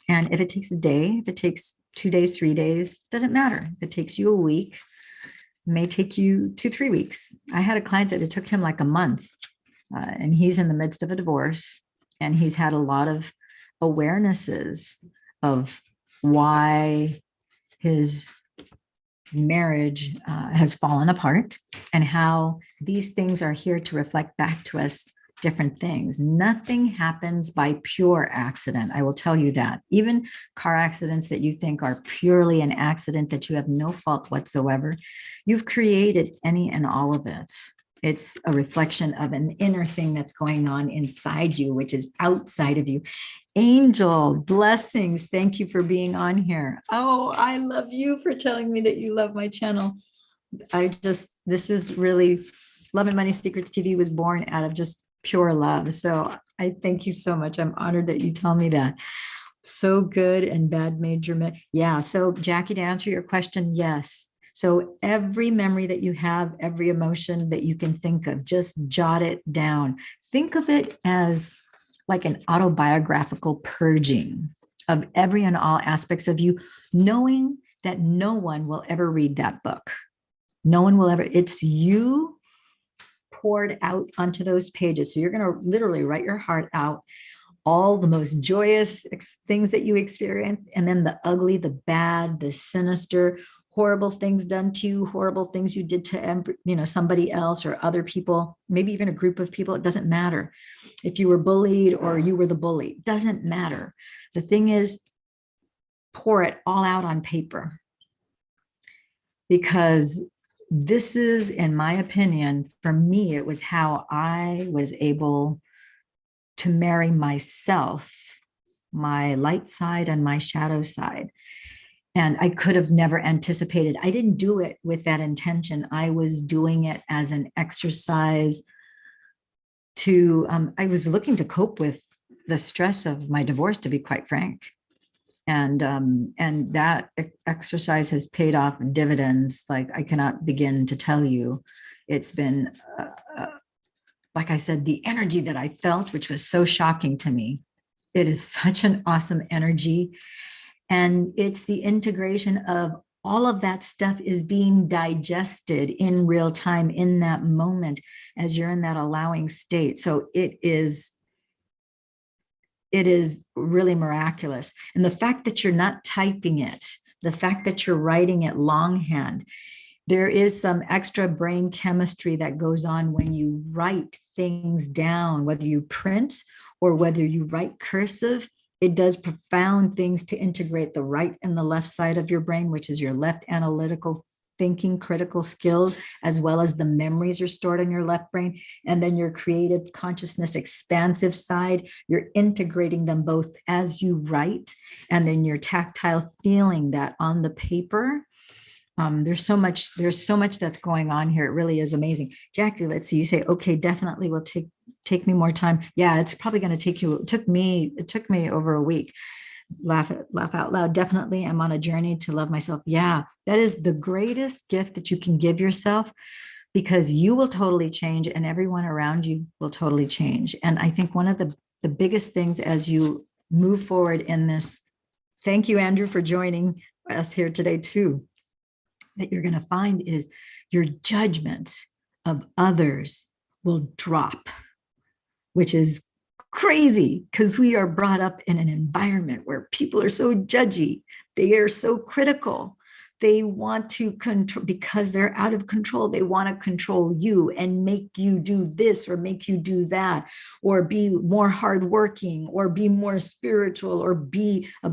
And if it takes a day, if it takes 2 days, 3 days, doesn't matter. If it takes you a week, it may take you 2-3 weeks. I had a client that it took him like a month, and he's in the midst of a divorce, and he's had a lot of awarenesses of why his marriage has fallen apart, and how these things are here to reflect back to us different things. Nothing happens by pure accident. I will tell you that. Even car accidents that you think are purely an accident, that you have no fault whatsoever, you've created any and all of it. It's a reflection of an inner thing that's going on inside you, which is outside of you. Angel, blessings. Thank you for being on here. Oh, I love you for telling me that you love my channel. This is really, Love and Money Secrets TV was born out of just pure love. So I thank you so much. I'm honored that you tell me that. So good and bad major. Yeah. So Jackie, to answer your question, yes. So every memory that you have, every emotion that you can think of, just jot it down. Think of it as like an autobiographical purging of every and all aspects of you, knowing that no one will ever read that book. No one will ever. It's you poured out onto those pages. So you're going to literally write your heart out, all the most joyous things that you experienced, and then the ugly, the bad, the sinister, horrible things done to you, horrible things you did to somebody else or other people, maybe even a group of people. It doesn't matter if you were bullied or you were the bully. It doesn't matter. The thing is, pour it all out on paper, because this is, in my opinion, for me, it was how I was able to marry myself, my light side and my shadow side. And I could have never anticipated. I didn't do it with that intention. I was doing it as an exercise to, I was looking to cope with the stress of my divorce, to be quite frank. And that exercise has paid off dividends like I cannot begin to tell you. It's been, like I said, the energy that I felt, which was so shocking to me. It is such an awesome energy. And it's the integration of all of that stuff is being digested in real time in that moment as you're in that allowing state. So it is really miraculous. And the fact that you're not typing it, the fact that you're writing it longhand, there is some extra brain chemistry that goes on when you write things down, whether you print or whether you write cursive. It does profound things to integrate the right and the left side of your brain, which is your left analytical thinking, critical skills, as well as the memories are stored in your left brain. And then your creative consciousness, expansive side, you're integrating them both as you write, and then your tactile feeling that on the paper. There's so much that's going on here. It really is amazing. Jackie, let's see, you say, okay, definitely will take me more time. Yeah, it's probably going to take you, it took me over a week. Laugh out loud. Definitely, I'm on a journey to love myself. Yeah, that is the greatest gift that you can give yourself, because you will totally change and everyone around you will totally change. And I think one of the biggest things as you move forward in this, thank you, Andrew, for joining us here today too, that you're going to find is your judgment of others will drop, which is crazy because we are brought up in an environment where people are so judgy. They are so critical. They want to control, because they're out of control. They want to control you and make you do this or make you do that, or be more hardworking, or be more spiritual, or be a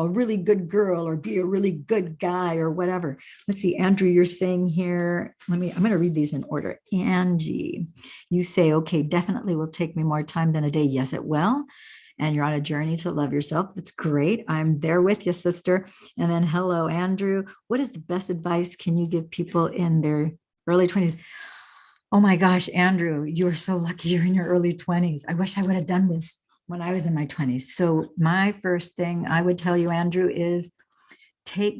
really good girl, or be a really good guy, or whatever. Let's see, Andrew, you're saying here, I'm going to read these in order. Angie, you say, okay, definitely will take me more time than a day. Yes, it will. And you're on a journey to love yourself. That's great. I'm there with you, sister. And then, hello, Andrew. What is the best advice can you give people in their early 20s? Oh my gosh, Andrew, you're so lucky you're in your early 20s. I wish I would have done this when I was in my 20s. So my first thing I would tell you, Andrew, is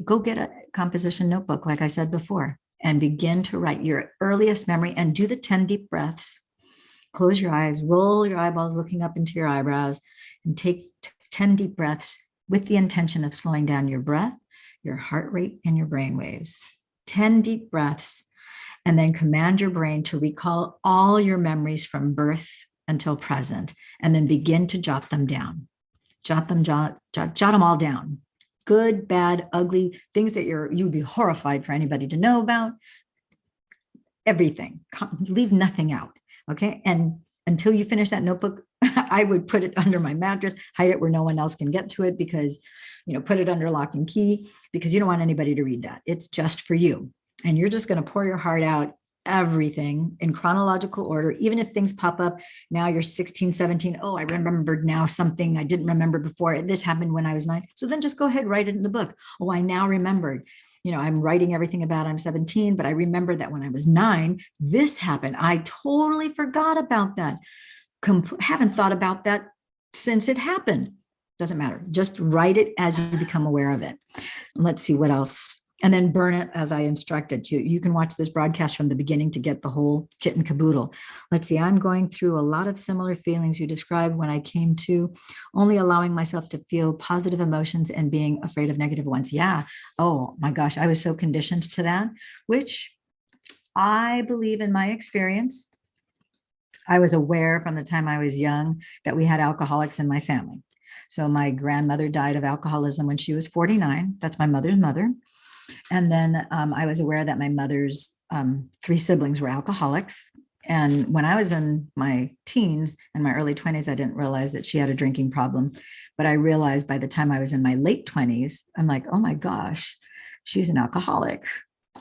go get a composition notebook, like I said before, and begin to write your earliest memory and do the 10 deep breaths. Close your eyes, roll your eyeballs looking up into your eyebrows, and take 10 deep breaths with the intention of slowing down your breath, your heart rate, and your brain waves. 10 deep breaths, and then command your brain to recall all your memories from birth until present, and then begin to jot them down. Jot them all down. Good, bad, ugly, things that you'd be horrified for anybody to know about. Everything. Leave nothing out. Okay. And until you finish that notebook, I would put it under my mattress, hide it where no one else can get to it, because, put it under lock and key, because you don't want anybody to read that. It's just for you. And you're just going to pour your heart out, everything in chronological order. Even if things pop up, now you're 16, 17. Oh, I remembered now something I didn't remember before. This happened when I was 9. So then just go ahead, write it in the book. Oh, I now remembered. I'm writing everything about I'm 17, but I remember that when I was 9, this happened. I totally forgot about that. Haven't thought about that since it happened. Doesn't matter. Just write it as you become aware of it. And let's see what else. And then burn it as I instructed you. You can watch this broadcast from the beginning to get the whole kit and caboodle. Let's see. I'm going through a lot of similar feelings you described when I came to only allowing myself to feel positive emotions and being afraid of negative ones. Yeah. Oh my gosh. I was so conditioned to that, which I believe in my experience. I was aware from the time I was young that we had alcoholics in my family. So my grandmother died of alcoholism when she was 49. That's my mother's mother. And then I was aware that my mother's 3 siblings were alcoholics. And when I was in my teens and my early 20s, I didn't realize that she had a drinking problem. But I realized by the time I was in my late 20s, I'm like, oh my gosh, she's an alcoholic,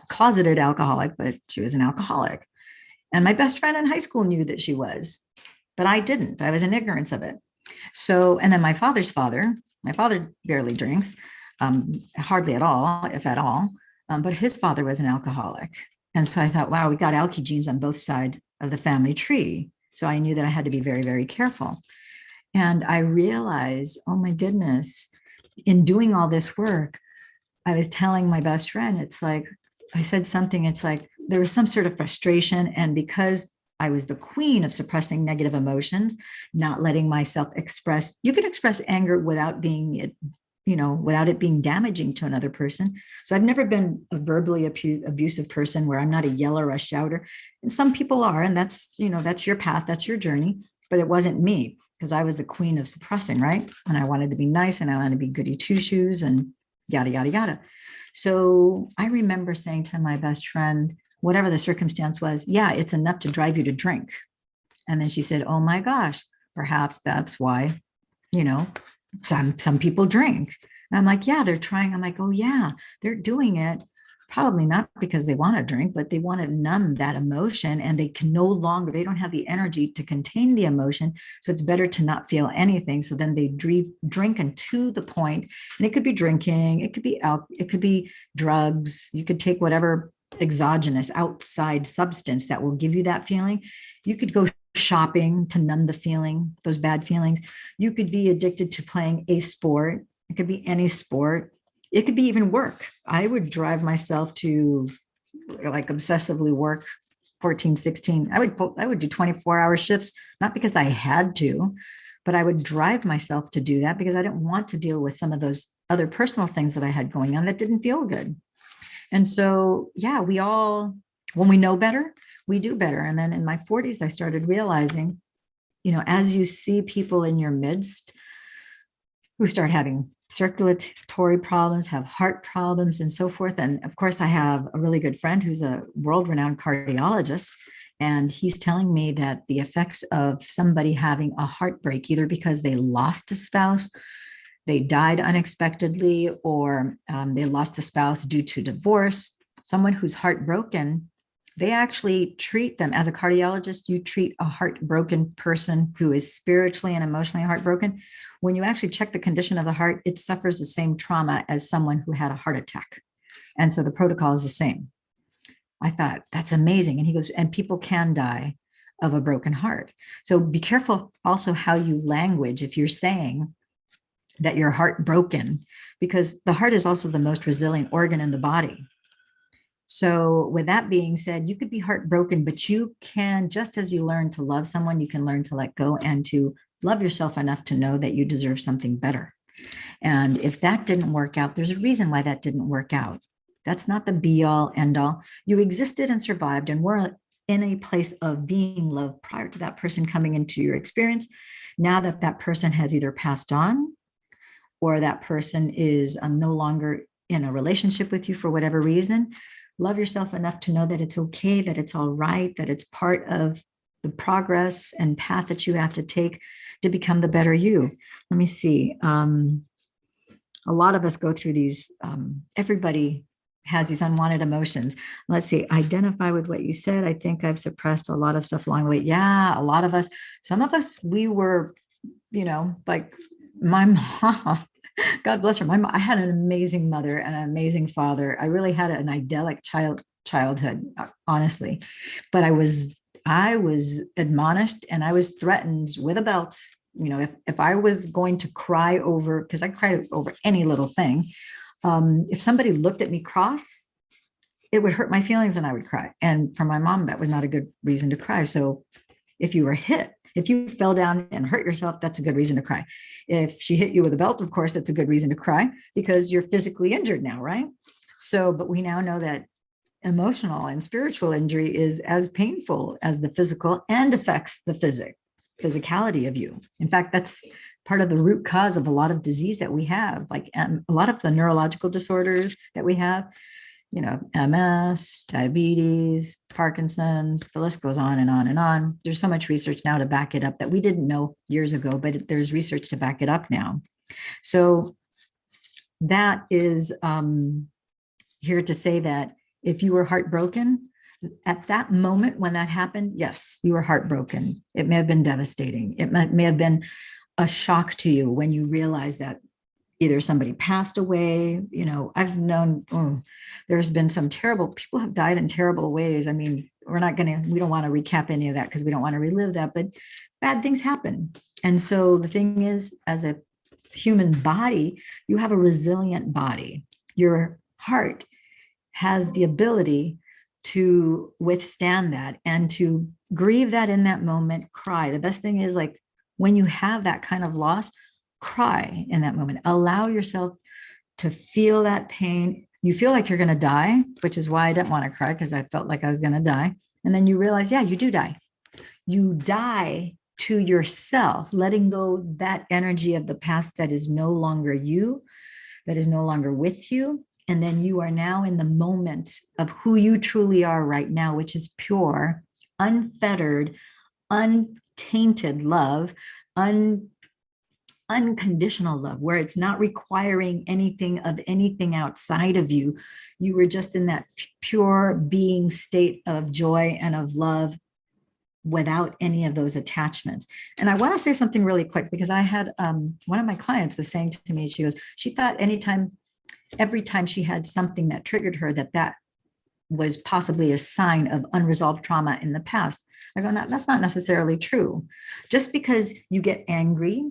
closeted alcoholic, but she was an alcoholic. And my best friend in high school knew that she was, but I didn't. I was in ignorance of it. So, and then my father barely drinks. Hardly at all, if at all. But his father was an alcoholic. And so I thought, wow, we got alky genes on both sides of the family tree. So I knew that I had to be very, very careful. And I realized, oh my goodness, in doing all this work, I was telling my best friend, it's like, I said something, it's like there was some sort of frustration. And because I was the queen of suppressing negative emotions, not letting myself express, you can express anger without being without it being damaging to another person. So I've never been a verbally abusive person where I'm not a yeller or a shouter. And some people are, and that's your path, that's your journey. But it wasn't me, because I was the queen of suppressing, right? And I wanted to be nice, and I wanted to be goody two-shoes and yada, yada, yada. So I remember saying to my best friend, whatever the circumstance was, yeah, it's enough to drive you to drink. And then she said, oh my gosh, perhaps that's why, some people drink. And I'm like, yeah, they're trying. I'm like, oh yeah, they're doing it. Probably not because they want to drink, but they want to numb that emotion, and they don't have the energy to contain the emotion. So it's better to not feel anything. So then they drink, and to the point, and it could be drinking, it could be it could be drugs. You could take whatever exogenous outside substance that will give you that feeling. You could go shopping to numb the feeling, those bad feelings. You could be addicted to playing a sport. It could be any sport. It could be even work. I would drive myself to obsessively work 14, 16. I would do 24-hour shifts, not because I had to, but I would drive myself to do that because I didn't want to deal with some of those other personal things that I had going on that didn't feel good. And so, yeah, when we know better, we do better. And then in my 40s, I started realizing, as you see people in your midst who start having circulatory problems, have heart problems, and so forth. And of course, I have a really good friend who's a world-renowned cardiologist, and he's telling me that the effects of somebody having a heartbreak, either because they lost a spouse, they died unexpectedly, or they lost a spouse due to divorce, someone who's heartbroken, they actually treat them as a cardiologist. You treat a heartbroken person who is spiritually and emotionally heartbroken. When you actually check the condition of the heart, it suffers the same trauma as someone who had a heart attack. And so the protocol is the same. I thought, that's amazing. And he goes, and people can die of a broken heart. So be careful also how you language if you're saying that you're heartbroken, because the heart is also the most resilient organ in the body. So with that being said, you could be heartbroken, but you can, just as you learn to love someone, you can learn to let go and to love yourself enough to know that you deserve something better. And if that didn't work out, there's a reason why that didn't work out. That's not the be all end all. You existed and survived and were in a place of being loved prior to that person coming into your experience. Now that that person has either passed on or that person is no longer in a relationship with you for whatever reason, love yourself enough to know that it's okay, that it's all right, that it's part of the progress and path that you have to take to become the better you. Let me see. A lot of us go through these, everybody has these unwanted emotions. Let's see, identify with what you said. I think I've suppressed a lot of stuff along the way. Yeah, a lot of us, some of us, we were, like my mom, God bless her. I had an amazing mother and an amazing father. I really had an idyllic childhood, honestly. But I was admonished and I was threatened with a belt. If I was going to cry over, because I cried over any little thing, if somebody looked at me cross, it would hurt my feelings and I would cry. And for my mom, that was not a good reason to cry. So if you were hit, if you fell down and hurt yourself, that's a good reason to cry. If she hit you with a belt, of course, that's a good reason to cry because you're physically injured now, right? So, but we now know that emotional and spiritual injury is as painful as the physical and affects the physicality of you. In fact, that's part of the root cause of a lot of disease that we have, like a lot of the neurological disorders that we have, MS, diabetes, Parkinson's, the list goes on and on and on. There's so much research now to back it up that we didn't know years ago, but there's research to back it up now. So that is here to say that if you were heartbroken, at that moment when that happened, yes, you were heartbroken. It may have been devastating. It may have been a shock to you when you realize that either somebody passed away, I've known, there's been some terrible, people have died in terrible ways. I mean, we don't want to recap any of that because we don't want to relive that, but bad things happen. And so the thing is, as a human body, you have a resilient body. Your heart has the ability to withstand that and to grieve that in that moment, cry. The best thing is, like, when you have that kind of loss, cry in that moment. Allow yourself to feel that pain. You feel like you're going to die, which is why I didn't want to cry, because I felt like I was going to die. And then you realize, yeah, you do die. You die to yourself, letting go that energy of the past that is no longer you, that is no longer with you. And then you are now in the moment of who you truly are right now, which is pure, unfettered, untainted love, unconditional love, where it's not requiring anything of anything outside of you. You were just in that pure being state of joy and of love without any of those attachments. And I want to say something really quick, because I had one of my clients was saying to me, she goes, she thought every time she had something that triggered her, that was possibly a sign of unresolved trauma in the past. I go, no, that's not necessarily true. Just because you get angry,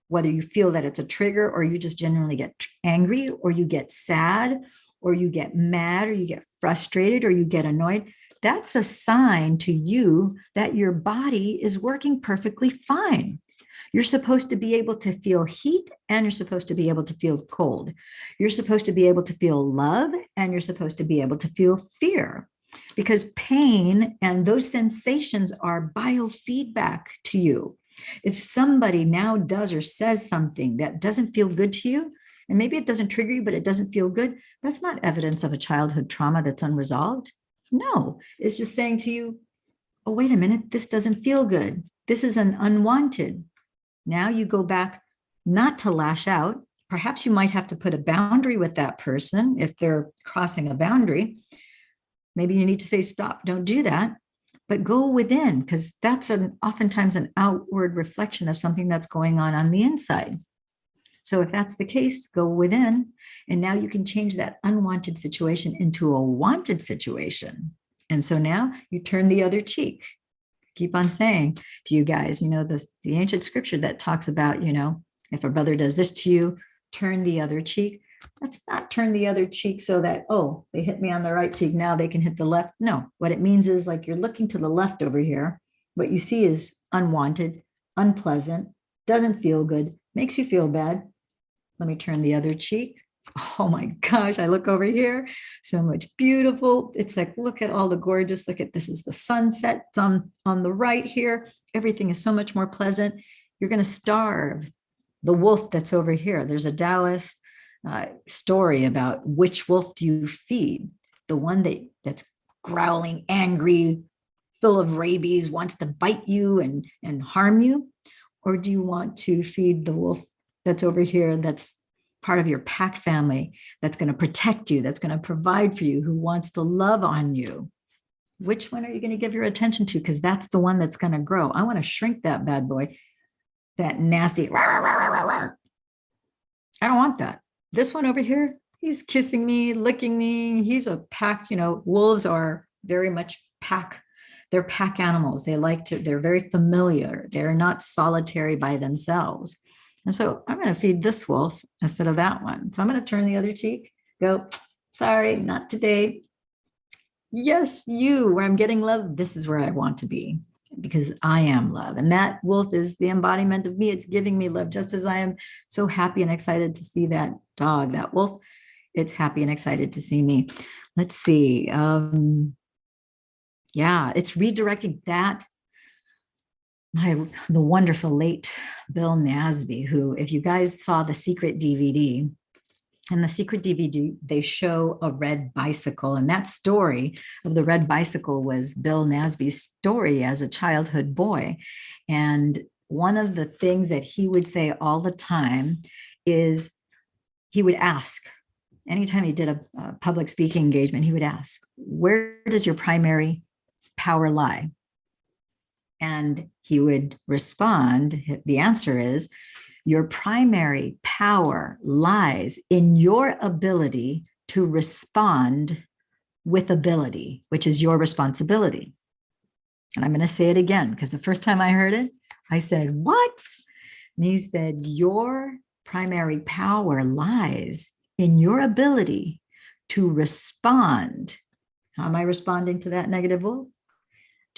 whether you feel that it's a trigger or you just genuinely get angry, or you get sad, or you get mad, or you get frustrated, or you get annoyed, that's a sign to you that your body is working perfectly fine. You're supposed to be able to feel heat and you're supposed to be able to feel cold. You're supposed to be able to feel love and you're supposed to be able to feel fear, because pain and those sensations are biofeedback to you. If somebody now does or says something that doesn't feel good to you, and maybe it doesn't trigger you, but it doesn't feel good, that's not evidence of a childhood trauma that's unresolved. No, it's just saying to you, oh, wait a minute, this doesn't feel good. This is an unwanted. Now you go back not to lash out. Perhaps you might have to put a boundary with that person if they're crossing a boundary. Maybe you need to say, stop, don't do that. But go within, because that's oftentimes an outward reflection of something that's going on the inside. So if that's the case, go within, and now you can change that unwanted situation into a wanted situation. And so now you turn the other cheek. Keep on saying to you guys, the ancient scripture that talks about, if a brother does this to you, turn the other cheek. Let's not turn the other cheek so that, oh, they hit me on the right cheek, now they can hit the left. No, what it means is like you're looking to the left over here. What you see is unwanted, unpleasant, doesn't feel good, makes you feel bad. Let me turn the other cheek. Oh my gosh, I look over here, so much beautiful. It's like, look at all the gorgeous, this is the sunset on the right here. Everything is so much more pleasant. You're going to starve the wolf that's over here. There's a Taoist story about which wolf do you feed? The one that's growling, angry, full of rabies, wants to bite you and harm you? Or do you want to feed the wolf that's over here, that's part of your pack family, that's going to protect you, that's going to provide for you, who wants to love on you? Which one are you going to give your attention to? Because that's the one that's going to grow. I want to shrink that bad boy, that nasty. I don't want that. This one over here, he's kissing me, licking me. He's a pack, wolves are very much pack. They're pack animals. They're very familiar. They're not solitary by themselves. And so I'm going to feed this wolf instead of that one. So I'm going to turn the other cheek, go, sorry, not today. Yes, where I'm getting love, this is where I want to be, because I am love. And that wolf is the embodiment of me. It's giving me love, just as I am so happy and excited to see that dog, that wolf. It's happy and excited to see me. Let's see. It's redirecting that. The wonderful late Bill Nasby, who, if you guys saw the Secret DVD, in the Secret DVD, they show a red bicycle. And that story of the red bicycle was Bill Nasby's story as a childhood boy. And one of the things that he would say all the time is he would ask, anytime he did a public speaking engagement, he would ask, where does your primary power lie? And he would respond, the answer is, your primary power lies in your ability to respond with ability, which is your responsibility. And I'm going to say it again, because the first time I heard it, I said, what? And he said, your primary power lies in your ability to respond. How am I responding to that negative wolf?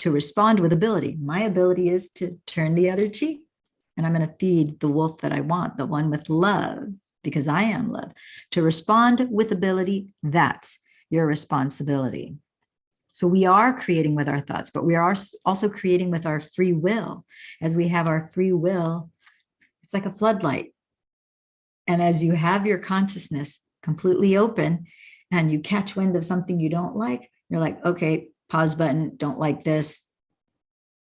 To respond with ability. My ability is to turn the other cheek, and I'm going to feed the wolf that I want, the one with love, because I am love. To respond with ability, that's your responsibility. So we are creating with our thoughts, but we are also creating with our free will. As we have our free will, it's like a floodlight. And as you have your consciousness completely open and you catch wind of something you don't like, you're like, okay, pause button, don't like this.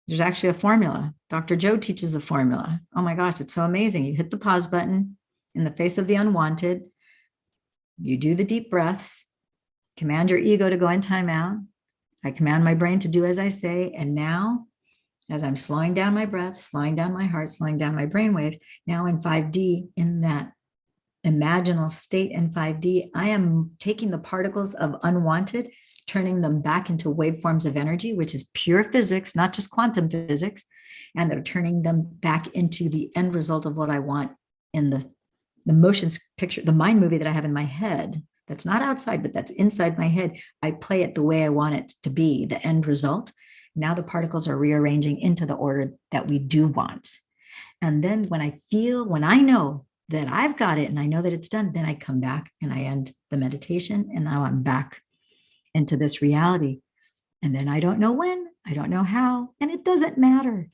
There's actually a formula. Dr. Joe teaches the formula. Oh my gosh, it's so amazing. You hit the pause button in the face of the unwanted. You do the deep breaths, command your ego to go in timeout. I command my brain to do as I say. And now, as I'm slowing down my breath, slowing down my heart, slowing down my brain waves, now in 5D, in that imaginal state in 5D, I am taking the particles of unwanted, turning them back into waveforms of energy, which is pure physics, not just quantum physics. And they're turning them back into the end result of what I want in the motions picture, the mind movie that I have in my head. That's not outside, but that's inside my head. I play it the way I want it to be, the end result. Now the particles are rearranging into the order that we do want. And then when I know that I've got it and I know that it's done, then I come back and I end the meditation, and now I'm back into this reality. And then I don't know when, I don't know how, and it doesn't matter.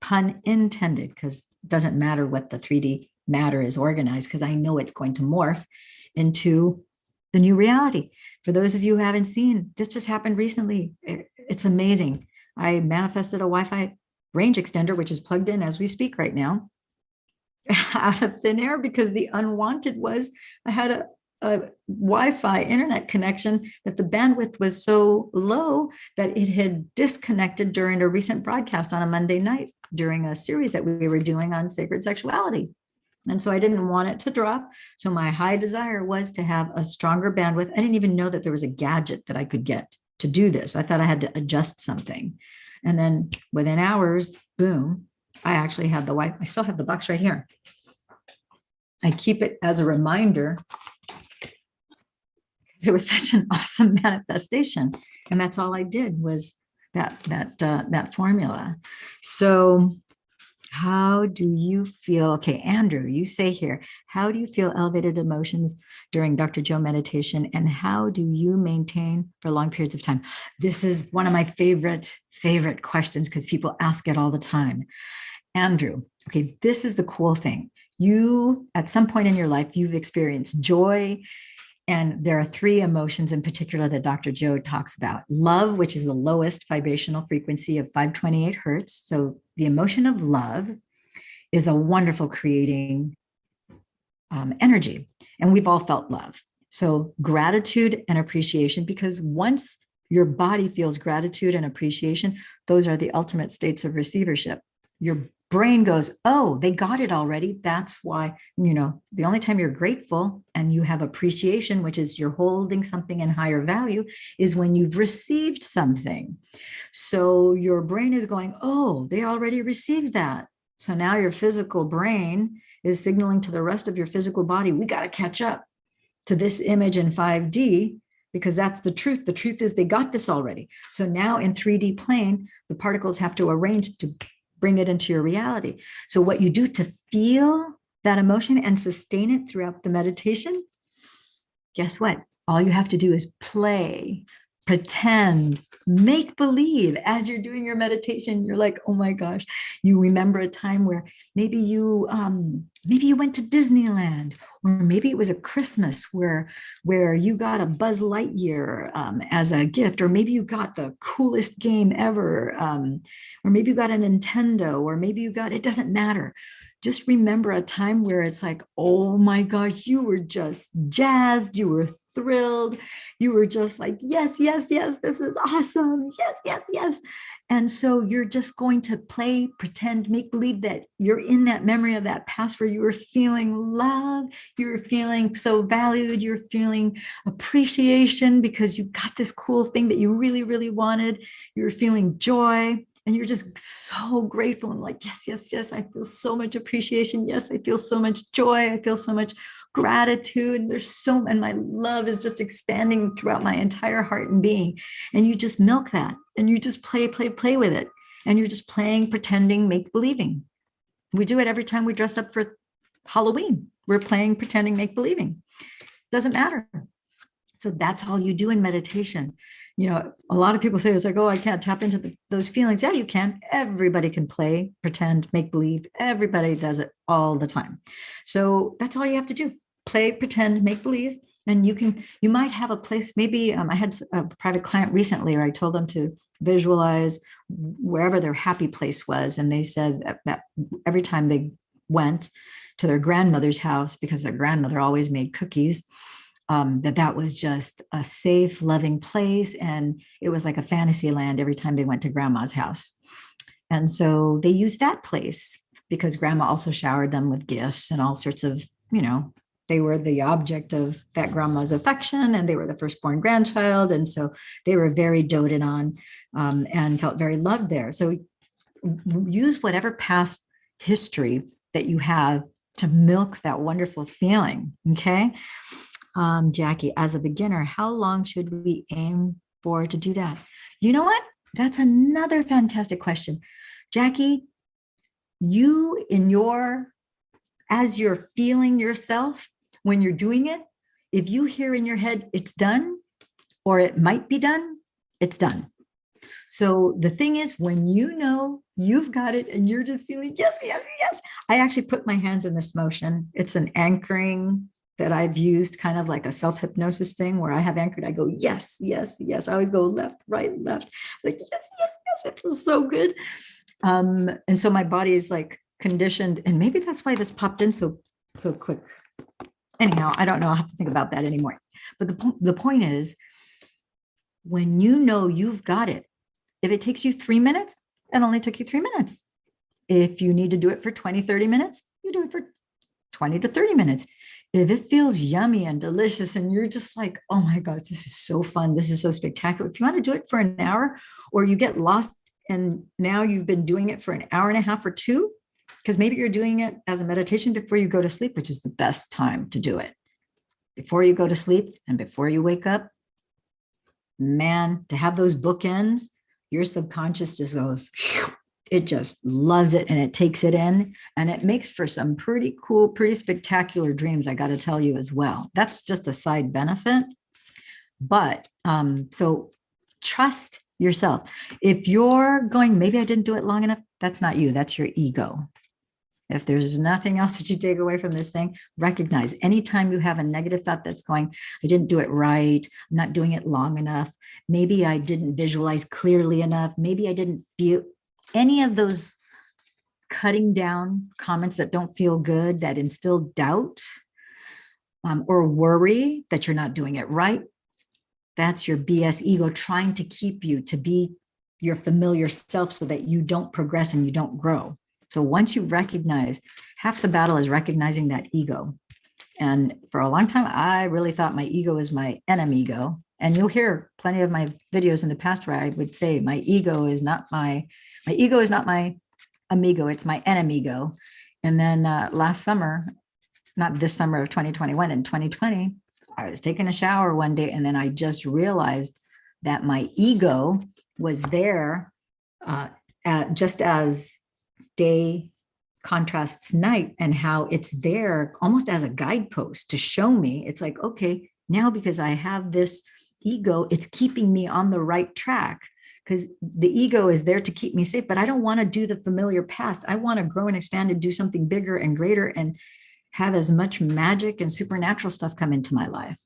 pun intended, because it doesn't matter what the 3D matter is organized, because I know it's going to morph into the new reality. For those of you who haven't seen, this just happened recently. It's amazing. I manifested a Wi-Fi range extender, which is plugged in as we speak right now, out of thin air, because the unwanted was I had a Wi-Fi internet connection that the bandwidth was so low that it had disconnected during a recent broadcast on a Monday night during a series that we were doing on sacred sexuality. And so I didn't want it to drop. So my high desire was to have a stronger bandwidth. I didn't even know that there was a gadget that I could get to do this. I thought I had to adjust something. And then within hours, boom, I actually had the Wi-Fi. I still have the box right here. I keep it as a reminder. It was such an awesome manifestation. And that's all I did was that formula. So how do you feel? Okay, Andrew, you say here, how do you feel elevated emotions during Dr. Joe meditation, and how do you maintain for long periods of time? This is one of my favorite questions because people ask it all the time. Andrew, okay, this is the cool thing. You, at some point in your life, you've experienced joy, and there are three emotions in particular that Dr. Joe talks about. Love, which is the lowest vibrational frequency of 528 hertz. So the emotion of love is a wonderful creating energy. And we've all felt love. So gratitude and appreciation, because once your body feels gratitude and appreciation, those are the ultimate states of receivership. Your brain goes, oh, they got it already. That's why, the only time you're grateful and you have appreciation, which is you're holding something in higher value, is when you've received something. So your brain is going, oh, they already received that. So now your physical brain is signaling to the rest of your physical body, we got to catch up to this image in 5D, because that's the truth. The truth is they got this already. So now in 3D plane, the particles have to arrange to bring it into your reality. So what you do to feel that emotion and sustain it throughout the meditation, guess what? All you have to do is play, pretend, make believe. As you're doing your meditation, you're like, oh my gosh, you remember a time where maybe you went to Disneyland, or maybe it was a Christmas where you got a Buzz Lightyear as a gift, or maybe you got the coolest game ever, or maybe you got a Nintendo, or maybe you got, it doesn't matter. Just remember a time where it's like, oh my gosh, you were just jazzed, you were thrilled, you were just like, yes, yes, yes, this is awesome, yes, yes, yes. And so you're just going to play, pretend, make believe that you're in that memory of that past where you were feeling love, you were feeling so valued, you're feeling appreciation because you got this cool thing that you really, really wanted, you were feeling joy. And you're just so grateful. I'm like, yes, yes, yes. I feel so much appreciation. Yes, I feel so much joy. I feel so much gratitude. And my love is just expanding throughout my entire heart and being. And you just milk that, and you just play with it. And you're just playing, pretending, make believing. We do it every time we dress up for Halloween. We're playing, pretending, make believing. Doesn't matter. So that's all you do in meditation. A lot of people say it's like, oh, I can't tap into those feelings. Yeah, you can. Everybody can play, pretend, make believe. Everybody does it all the time. So that's all you have to do. Play, pretend, make believe. And you might have a place. Maybe I had a private client recently where I told them to visualize wherever their happy place was. And they said that every time they went to their grandmother's house, because their grandmother always made cookies, that was just a safe, loving place. And it was like a fantasy land every time they went to grandma's house. And so they used that place because grandma also showered them with gifts and all sorts of, they were the object of that grandma's affection, and they were the firstborn grandchild. And so they were very doted on and felt very loved there. So use whatever past history that you have to milk that wonderful feeling. Okay. Jackie, as a beginner, how long should we aim for to do that? You know what? That's another fantastic question. Jackie, as you're feeling yourself when you're doing it, if you hear in your head, it's done, or it might be done, it's done. So the thing is, when you know you've got it and you're just feeling, yes, yes, yes. I actually put my hands in this motion. It's an anchoring that I've used, kind of like a self-hypnosis thing where I have anchored. I go, yes, yes, yes. I always go left, right, left. Like, yes, yes, yes. It feels so good. And so my body is like conditioned, and maybe that's why this popped in so quick. Anyhow, I don't know. I'll have to think about that anymore. But the point is, when you know you've got it, if it takes you 3 minutes, it only took you 3 minutes. If you need to do it for 20, 30 minutes, you do it for 20 to 30 minutes. If it feels yummy and delicious and you're just like, oh my God, this is so fun. This is so spectacular. If you want to do it for an hour, or you get lost and now you've been doing it for an hour and a half or two, because maybe you're doing it as a meditation before you go to sleep, which is the best time to do it. Before you go to sleep and before you wake up, man, to have those bookends, your subconscious just goes, it just loves it and it takes it in, and it makes for some pretty cool, pretty spectacular dreams, I got to tell you as well. That's just a side benefit. But so trust yourself. If you're going, maybe I didn't do it long enough, that's not you, that's your ego. If there's nothing else that you take away from this thing, recognize anytime you have a negative thought that's going, I didn't do it right, I'm not doing it long enough, maybe I didn't visualize clearly enough, maybe I didn't feel any of those cutting down comments that don't feel good, that instill doubt or worry that you're not doing it right. That's your BS ego trying to keep you to be your familiar self so that you don't progress and you don't grow. So once you recognize, half the battle is recognizing that ego. And for a long time, I really thought my ego is my enemigo. And you'll hear plenty of my videos in the past where I would say my ego is not my amigo, it's my enemigo. And then last summer, not this summer of 2021, in 2020, I was taking a shower one day, and then I just realized that my ego was there just as day contrasts night, and how it's there almost as a guidepost to show me. It's like, okay, now because I have this ego, it's keeping me on the right track, because the ego is there to keep me safe, but I don't want to do the familiar past. I want to grow and expand and do something bigger and greater and have as much magic and supernatural stuff come into my life.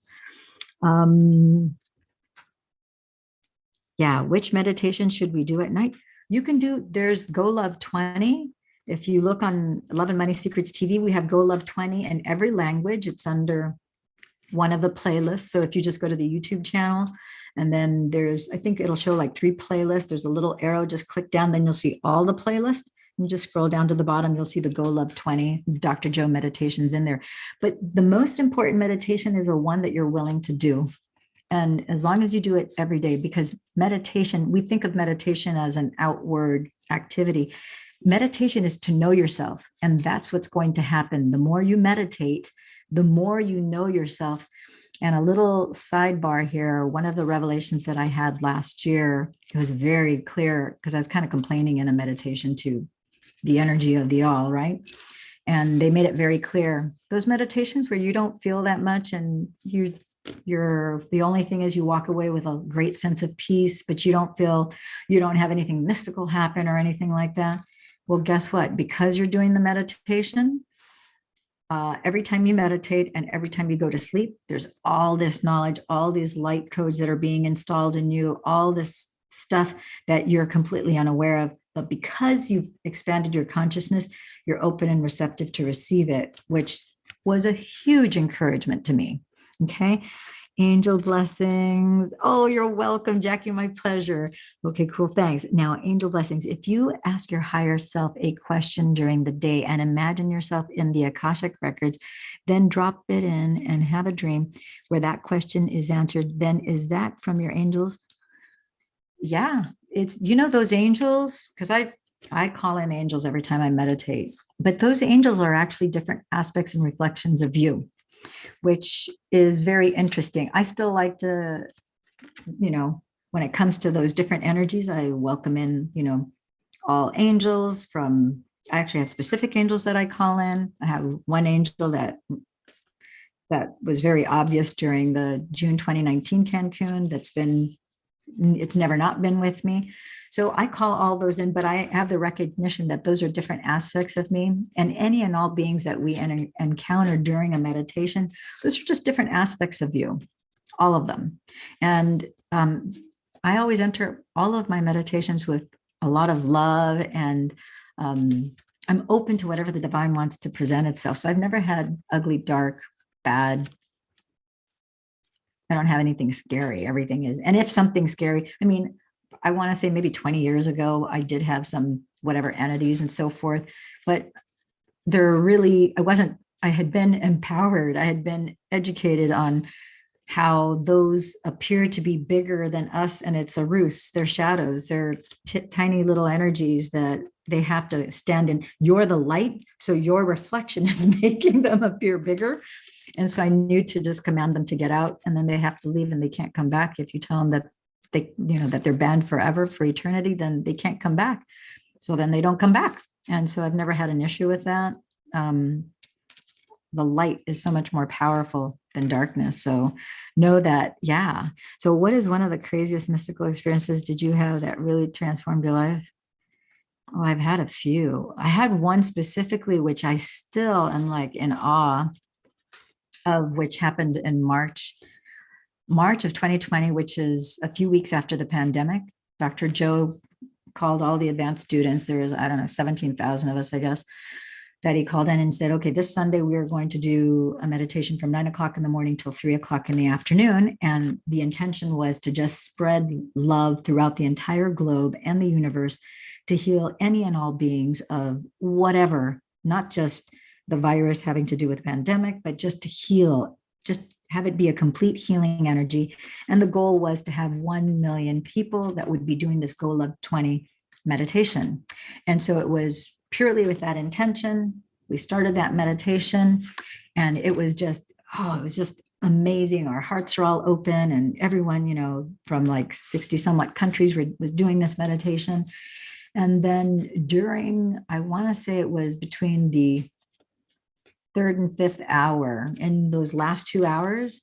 Yeah, which meditation should we do at night? You can do, there's Go Love 20. If you look on Love and Money Secrets TV, we have Go Love 20 in every language. It's under one of the playlists. So if you just go to the YouTube channel, and then there's, I think it'll show like 3 playlists. There's a little arrow, just click down, then you'll see all the playlists. You just scroll down to the bottom, you'll see the Go Love 20, Dr. Joe meditations in there. But the most important meditation is the one that you're willing to do. And as long as you do it every day, because meditation, we think of meditation as an outward activity. Meditation is to know yourself. And that's what's going to happen. The more you meditate, the more you know yourself. And a little sidebar here, one of the revelations that I had last year, it was very clear, because I was kind of complaining in a meditation to the energy of the all, right? And they made it very clear. Those meditations where you don't feel that much, and you're the only thing is you walk away with a great sense of peace, but you don't have anything mystical happen or anything like that. Well, guess what? Because you're doing the meditation, every time you meditate and every time you go to sleep, there's all this knowledge, all these light codes that are being installed in you, all this stuff that you're completely unaware of. But because you've expanded your consciousness, you're open and receptive to receive it, which was a huge encouragement to me. Okay. Angel blessings. Oh, you're welcome, Jackie. My pleasure. Okay, cool. Thanks. Now, angel blessings. If you ask your higher self a question during the day and imagine yourself in the Akashic records, then drop it in and have a dream where that question is answered, then is that from your angels? Yeah, it's, those angels, because I call in angels every time I meditate, but those angels are actually different aspects and reflections of you, which is very interesting. I still like to, when it comes to those different energies, I welcome in, all angels from, I actually have specific angels that I call in. I have one angel that was very obvious during the June 2019 Cancun, that's been It's never not been with me. So I call all those in, but I have the recognition that those are different aspects of me, and any and all beings that we encounter during a meditation, those are just different aspects of you, all of them. And I always enter all of my meditations with a lot of love, and I'm open to whatever the divine wants to present itself. So I've never had ugly, dark, bad. I don't have anything scary. Everything is, and if something scary, I mean, I want to say maybe 20 years ago, I did have some whatever entities and so forth, but they're really, I had been empowered. I had been educated on how those appear to be bigger than us. And it's a ruse, they're shadows, they're tiny little energies that they have to stand in. You're the light, so your reflection is making them appear bigger. And so I knew to just command them to get out, and then they have to leave and they can't come back. If you tell them that that they're banned forever for eternity, then they can't come back. So then they don't come back. And so I've never had an issue with that. The light is so much more powerful than darkness. So know that, yeah. So what is one of the craziest mystical experiences did you have that really transformed your life? Oh, I've had a few. I had one specifically, which I still am like in awe of, which happened in March of 2020, which is a few weeks after the pandemic. Dr. Joe called all the advanced students. There was, I don't know, 17,000 of us, I guess, that he called in and said, okay, this Sunday we are going to do a meditation from 9 o'clock in the morning till 3 o'clock in the afternoon. And the intention was to just spread love throughout the entire globe and the universe to heal any and all beings of whatever, not just the virus having to do with pandemic, but just to heal, just have it be a complete healing energy. And the goal was to have 1 million people that would be doing this Go Love 20 meditation. And so it was purely with that intention. We started that meditation, and it was just, it was just amazing. Our hearts are all open, and everyone, from like 60 somewhat countries was doing this meditation. And then during, I want to say it was between the 3rd and 5th hour, in those last 2 hours,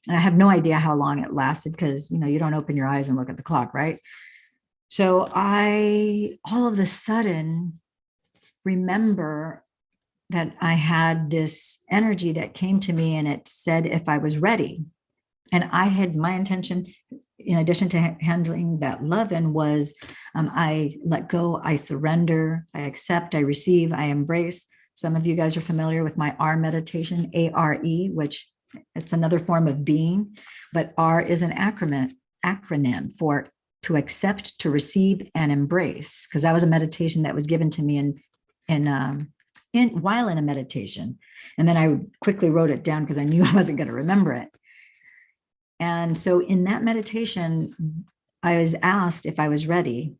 and I have no idea how long it lasted, because you don't open your eyes and look at the clock, right? So I all of a sudden remember that I had this energy that came to me, and it said if I was ready. And I had, my intention, in addition to handling that love in, was I let go, I surrender, I accept, I receive, I embrace. Some of you guys are familiar with my R meditation, ARE, which it's another form of being, but R is an acronym for to accept, to receive, and embrace, because that was a meditation that was given to me while in a meditation. And then I quickly wrote it down because I knew I wasn't going to remember it. And so in that meditation, I was asked if I was ready.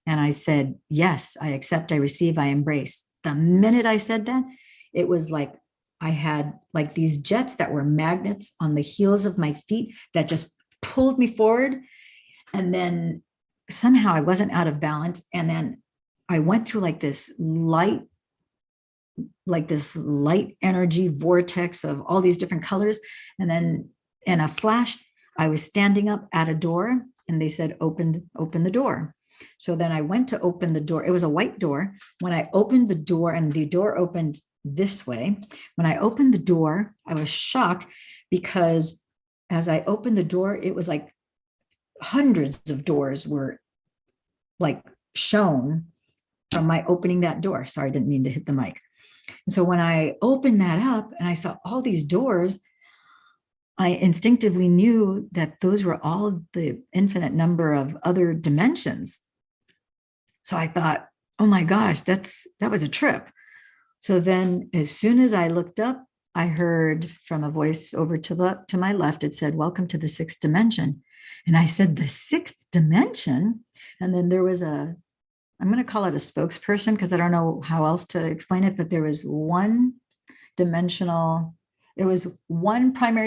And I said, yes, I accept, I receive, I embrace. The minute I said that, it was like I had like these jets that were magnets on the heels of my feet that just pulled me forward. And then somehow I wasn't out of balance. And then I went through like this light energy vortex of all these different colors. And then in a flash, I was standing up at a door, and they said, open the door. So then I went to open the door. It was a white door. When I opened the door, and the door opened this way, when I opened the door, I was shocked, because as I opened the door, it was like hundreds of doors were like shown from my opening that door. Sorry, I didn't mean to hit the mic. And so when I opened that up and I saw all these doors, I instinctively knew that those were all the infinite number of other dimensions. So I thought, oh my gosh, that was a trip. So then as soon as I looked up, I heard from a voice over to my left, it said, welcome to the 6th dimension. And I said, the 6th dimension? And then there was I'm going to call it a spokesperson, because I don't know how else to explain it, but there was one primary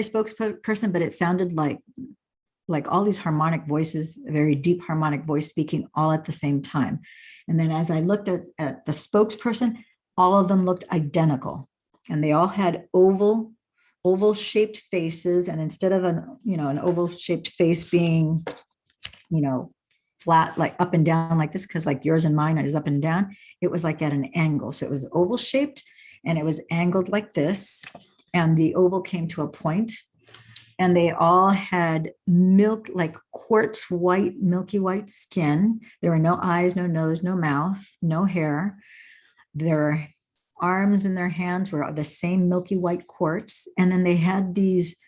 spokesperson, but it sounded like all these harmonic voices, a very deep harmonic voice speaking all at the same time. And then as I looked at the spokesperson, all of them looked identical, and they all had oval oval shaped faces. And instead of an oval shaped face being, flat, like up and down like this, because like yours and mine is up and down, it was like at an angle. So it was oval shaped and it was angled like this. And the oval came to a point, and they all had like quartz white, milky white skin. There were no eyes, no nose, no mouth, no hair. Their arms and their hands were the same milky white quartz. And then they had these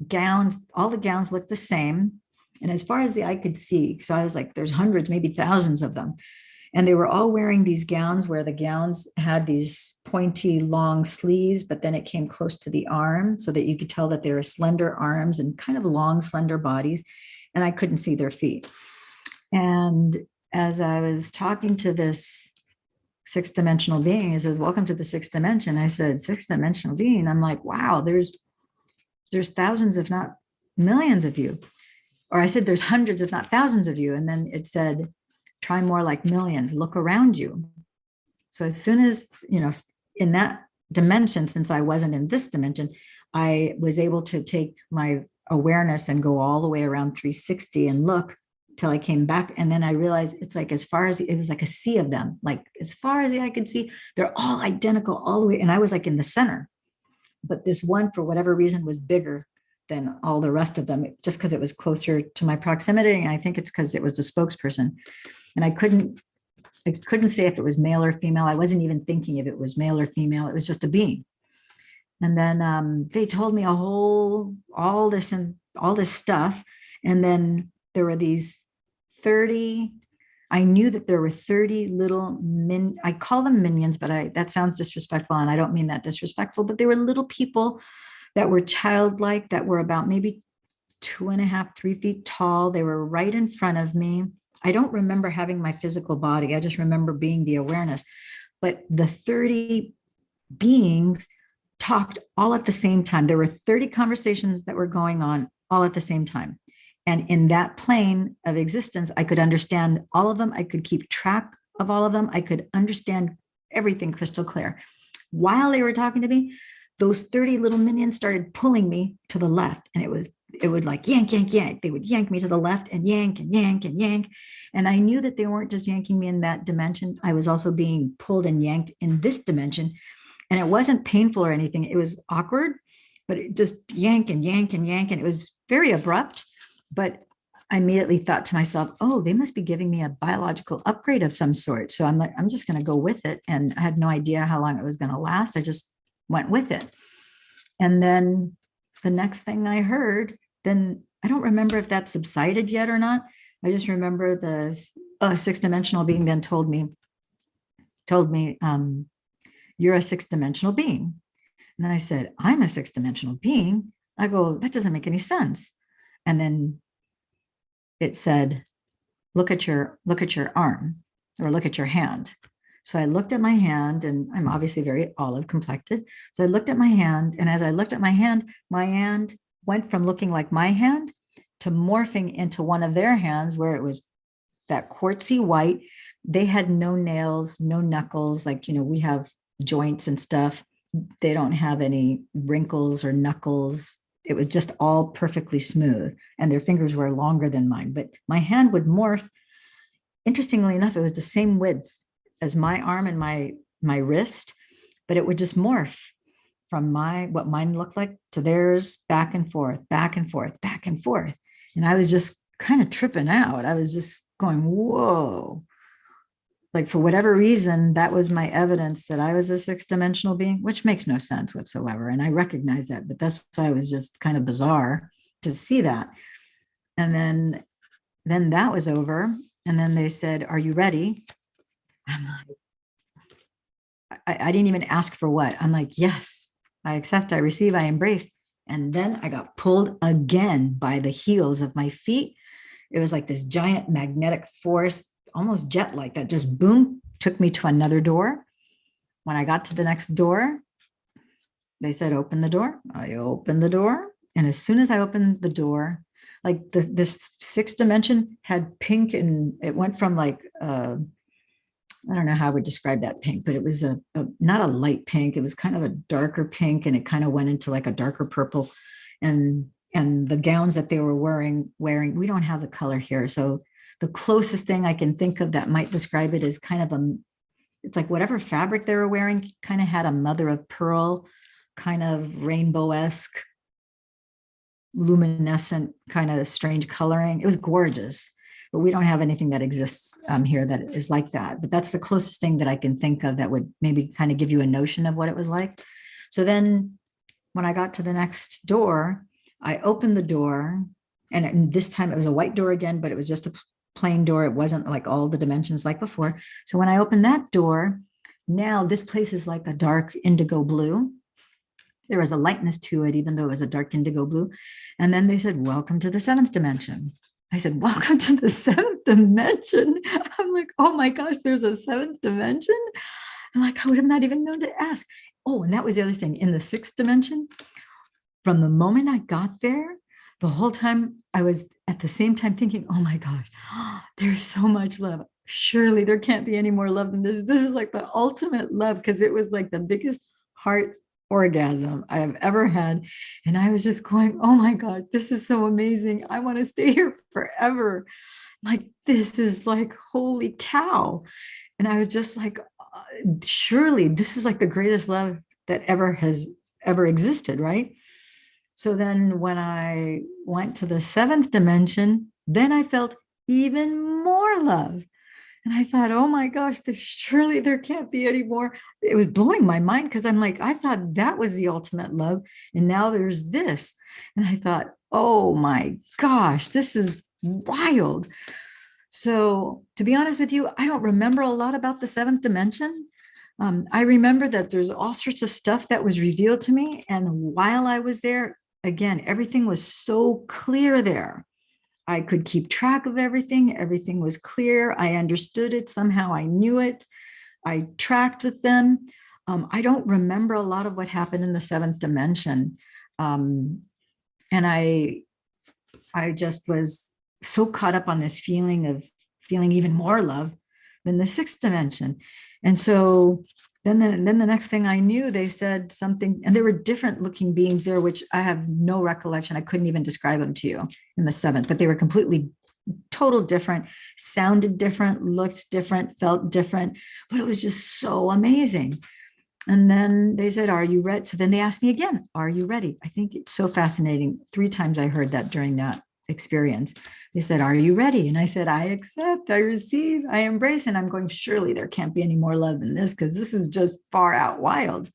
gowns. All the gowns looked the same. And as far as the eye could see, so I was like, there's hundreds, maybe thousands of them. And they were all wearing these gowns where the gowns had these pointy, long sleeves, but then it came close to the arm so that you could tell that they were slender arms and kind of long, slender bodies. And I couldn't see their feet. And as I was talking to this sixth dimensional being, he says, welcome to the sixth dimension. I said, sixth dimensional being. I'm like, wow, there's thousands, if not millions of you. Or I said, there's hundreds, if not thousands of you. And then it said, try more like millions, look around you. So as soon as, in that dimension, since I wasn't in this dimension, I was able to take my awareness and go all the way around 360 and look till I came back. And then I realized it's like, it was like a sea of them, like as far as the eye could see, they're all identical all the way. And I was like in the center, but this one, for whatever reason, was bigger than all the rest of them, just because it was closer to my proximity. And I think it's because it was the spokesperson. And I couldn't say if it was male or female. I wasn't even thinking if it was male or female. It was just a being. And then they told me all this stuff. And then there were these 30, I knew that there were 30 little I call them minions, but that sounds disrespectful. And I don't mean that disrespectful, but they were little people that were childlike, that were about maybe 2.5, 3 feet tall. They were right in front of me. I don't remember having my physical body. I just remember being the awareness. But the 30 beings talked all at the same time. There were 30 conversations that were going on all at the same time. And in that plane of existence, I could understand all of them. I could keep track of all of them. I could understand everything crystal clear. While they were talking to me, those 30 little minions started pulling me to the left. And it would like yank, yank, yank. They would yank me to the left and yank and yank and yank. And I knew that they weren't just yanking me in that dimension. I was also being pulled and yanked in this dimension. And it wasn't painful or anything. It was awkward, but it just yank and yank and yank. And it was very abrupt. But I immediately thought to myself, oh, they must be giving me a biological upgrade of some sort. So I'm like, I'm just going to go with it. And I had no idea how long it was going to last. I just went with it. And then the next thing I heard, then I don't remember if that subsided yet or not. I just remember the sixth dimensional being then told me, you're a sixth dimensional being. And I said, I'm a sixth dimensional being. I go, that doesn't make any sense. And then it said, look at your arm, or look at your hand. So I looked at my hand, and I'm obviously very olive complected. So I looked at my hand, and as I looked at my hand went from looking like my hand to morphing into one of their hands, where it was that quartzy white. They had no nails, no knuckles. Like, we have joints and stuff. They don't have any wrinkles or knuckles. It was just all perfectly smooth, and their fingers were longer than mine. But my hand would morph. Interestingly enough, it was the same width as my arm and my wrist, but it would just morph from what mine looked like to theirs, back and forth, back and forth, back and forth. And I was just kind of tripping out. I was just going, whoa. Like, for whatever reason, that was my evidence that I was a sixth dimensional being, which makes no sense whatsoever. And I recognize that, but that's why it was just kind of bizarre to see that. And then that was over. And then they said, are you ready? I'm like, I didn't even ask for what. I'm like, yes, I accept, I receive, I embrace. And then I got pulled again by the heels of my feet. It was like this giant magnetic force, almost jet-like, that just boom, took me to another door. When I got to the next door, they said, open the door. I opened the door. And as soon as I opened the door, like this sixth dimension had pink, and it went from like I don't know how I would describe that pink, but it was not a light pink. It was kind of a darker pink, and it kind of went into like a darker purple. And the gowns that they were wearing, we don't have the color here. So the closest thing I can think of that might describe it is kind of it's like whatever fabric they were wearing kind of had a mother of pearl, kind of rainbow-esque, luminescent kind of strange coloring. It was gorgeous, but we don't have anything that exists here that is like that. But that's the closest thing that I can think of that would maybe kind of give you a notion of what it was like. So then when I got to the next door, I opened the door, and this time it was a white door again, but it was just a plain door. It wasn't like all the dimensions like before. So when I opened that door, now this place is like a dark indigo blue. There was a lightness to it, even though it was a dark indigo blue. And then they said, welcome to the seventh dimension. I said, welcome to the seventh dimension. I'm like, oh my gosh, there's a seventh dimension. I'm like, I would have not even known to ask. Oh, and that was the other thing. In the sixth dimension, from the moment I got there, the whole time I was at the same time thinking, oh my gosh, there's so much love. Surely there can't be any more love than this. This is like the ultimate love, because it was like the biggest heart orgasm I have ever had. And I was just going, oh my God, this is so amazing. I want to stay here forever. Like, this is like, holy cow. And I was just like, surely this is like the greatest love that has ever existed, right? So then when I went to the seventh dimension, then I felt even more love. And I thought, oh my gosh, surely there can't be any more. It was blowing my mind, because I'm like, I thought that was the ultimate love. And now there's this. And I thought, oh my gosh, this is wild. So to be honest with you, I don't remember a lot about the seventh dimension. I remember that there's all sorts of stuff that was revealed to me. And while I was there, again, everything was so clear there. I could keep track of everything. Everything was clear. I understood it. Somehow I knew it. I tracked with them. I don't remember a lot of what happened in the seventh dimension. And I just was so caught up on this feeling of feeling even more love than the sixth dimension. And so then the next thing I knew, they said something, and there were different looking beings there, which I have no recollection. I couldn't even describe them to you in the seventh, but they were completely total different, sounded different, looked different, felt different, but it was just so amazing. And then they said, are you ready? So then they asked me again, are you ready? I think it's so fascinating. 3 times I heard that during that experience. They said, are you ready? And I said, I accept, I receive, I embrace. And I'm going, surely there can't be any more love than this, because this is just far out wild.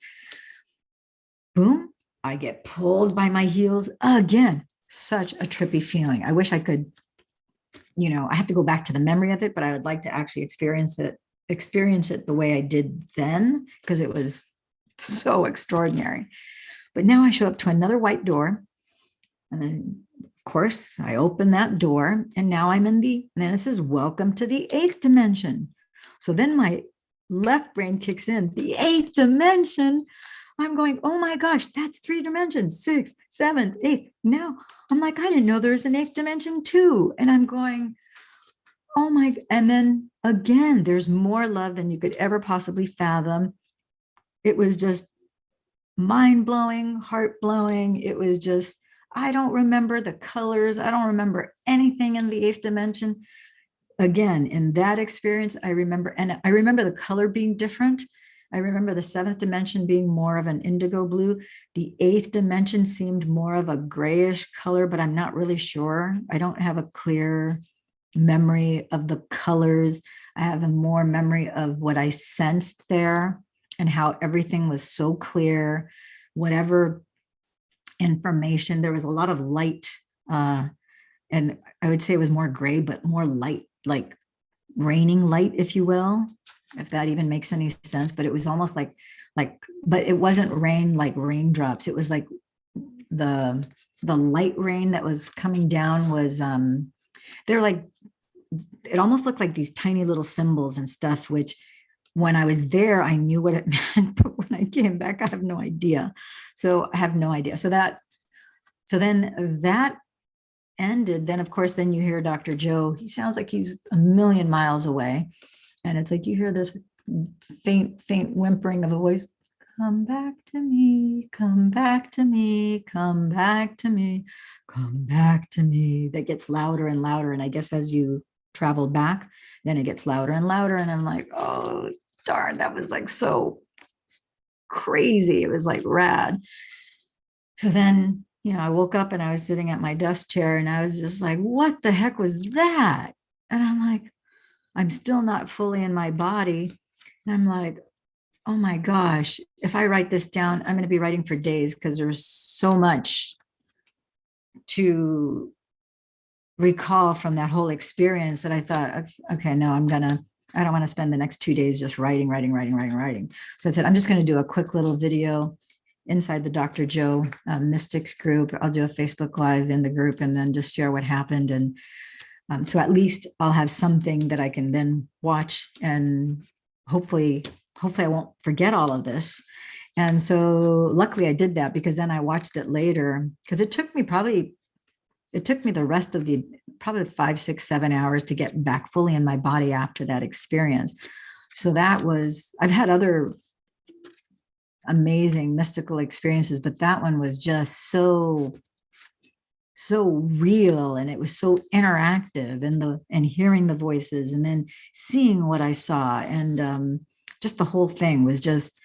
Boom, I get pulled by my heels again. Such a trippy feeling. I wish I could, I have to go back to the memory of it, but I would like to actually experience it the way I did then, because it was so extraordinary. But now I show up to another white door, and then of course, I open that door, and now I'm and then it says, welcome to the 8th dimension. So then my left brain kicks in, the 8th dimension. I'm going, oh my gosh, that's 3 dimensions, 6th, 7th, 8th. Now I'm like, I didn't know there was an 8th dimension too. And I'm going, oh my, and then again, there's more love than you could ever possibly fathom. It was just mind-blowing, heart-blowing. It was just, I don't remember the colors. I don't remember anything in the 8th dimension. Again, in that experience, I remember the color being different. I remember the 7th dimension being more of an indigo blue. The 8th dimension seemed more of a grayish color, but I'm not really sure. I don't have a clear memory of the colors. I have a more memory of what I sensed there and how everything was so clear. Whatever information, there was a lot of light, and I would say it was more gray, but more light, like raining light, if you will, if that even makes any sense. But it was almost like, but it wasn't rain like raindrops. It was like the light rain that was coming down was, they're like, it almost looked like these tiny little symbols and stuff, which when I was there, I knew what it meant, but when I came back, I have no idea. So I have no idea. So then that ended. Then of course, then you hear Dr. Joe, he sounds like he's a million miles away. And it's like you hear this faint whimpering of a voice, come back to me, come back to me, come back to me, come back to me. That gets louder and louder. And I guess as you travel back, then it gets louder and louder. And I'm like, oh, darn, that was like so crazy. It was like rad. So then, I woke up and I was sitting at my desk chair and I was just like, what the heck was that? And I'm like, I'm still not fully in my body. And I'm like, oh my gosh, if I write this down, I'm going to be writing for days because there's so much to recall from that whole experience that I thought, okay, no, I don't want to spend the next 2 days just writing. So I said, I'm just going to do a quick little video inside the Dr. Joe Mystics group. I'll do a Facebook Live in the group and then just share what happened. And so at least I'll have something that I can then watch, and hopefully I won't forget all of this. And so luckily I did that, because then I watched it later, because it took me the rest of the probably 5, 6, 7 hours to get back fully in my body after that experience. So I've had other amazing mystical experiences, but that one was just so real, and it was so interactive, and hearing the voices and then seeing what I saw, and just the whole thing was just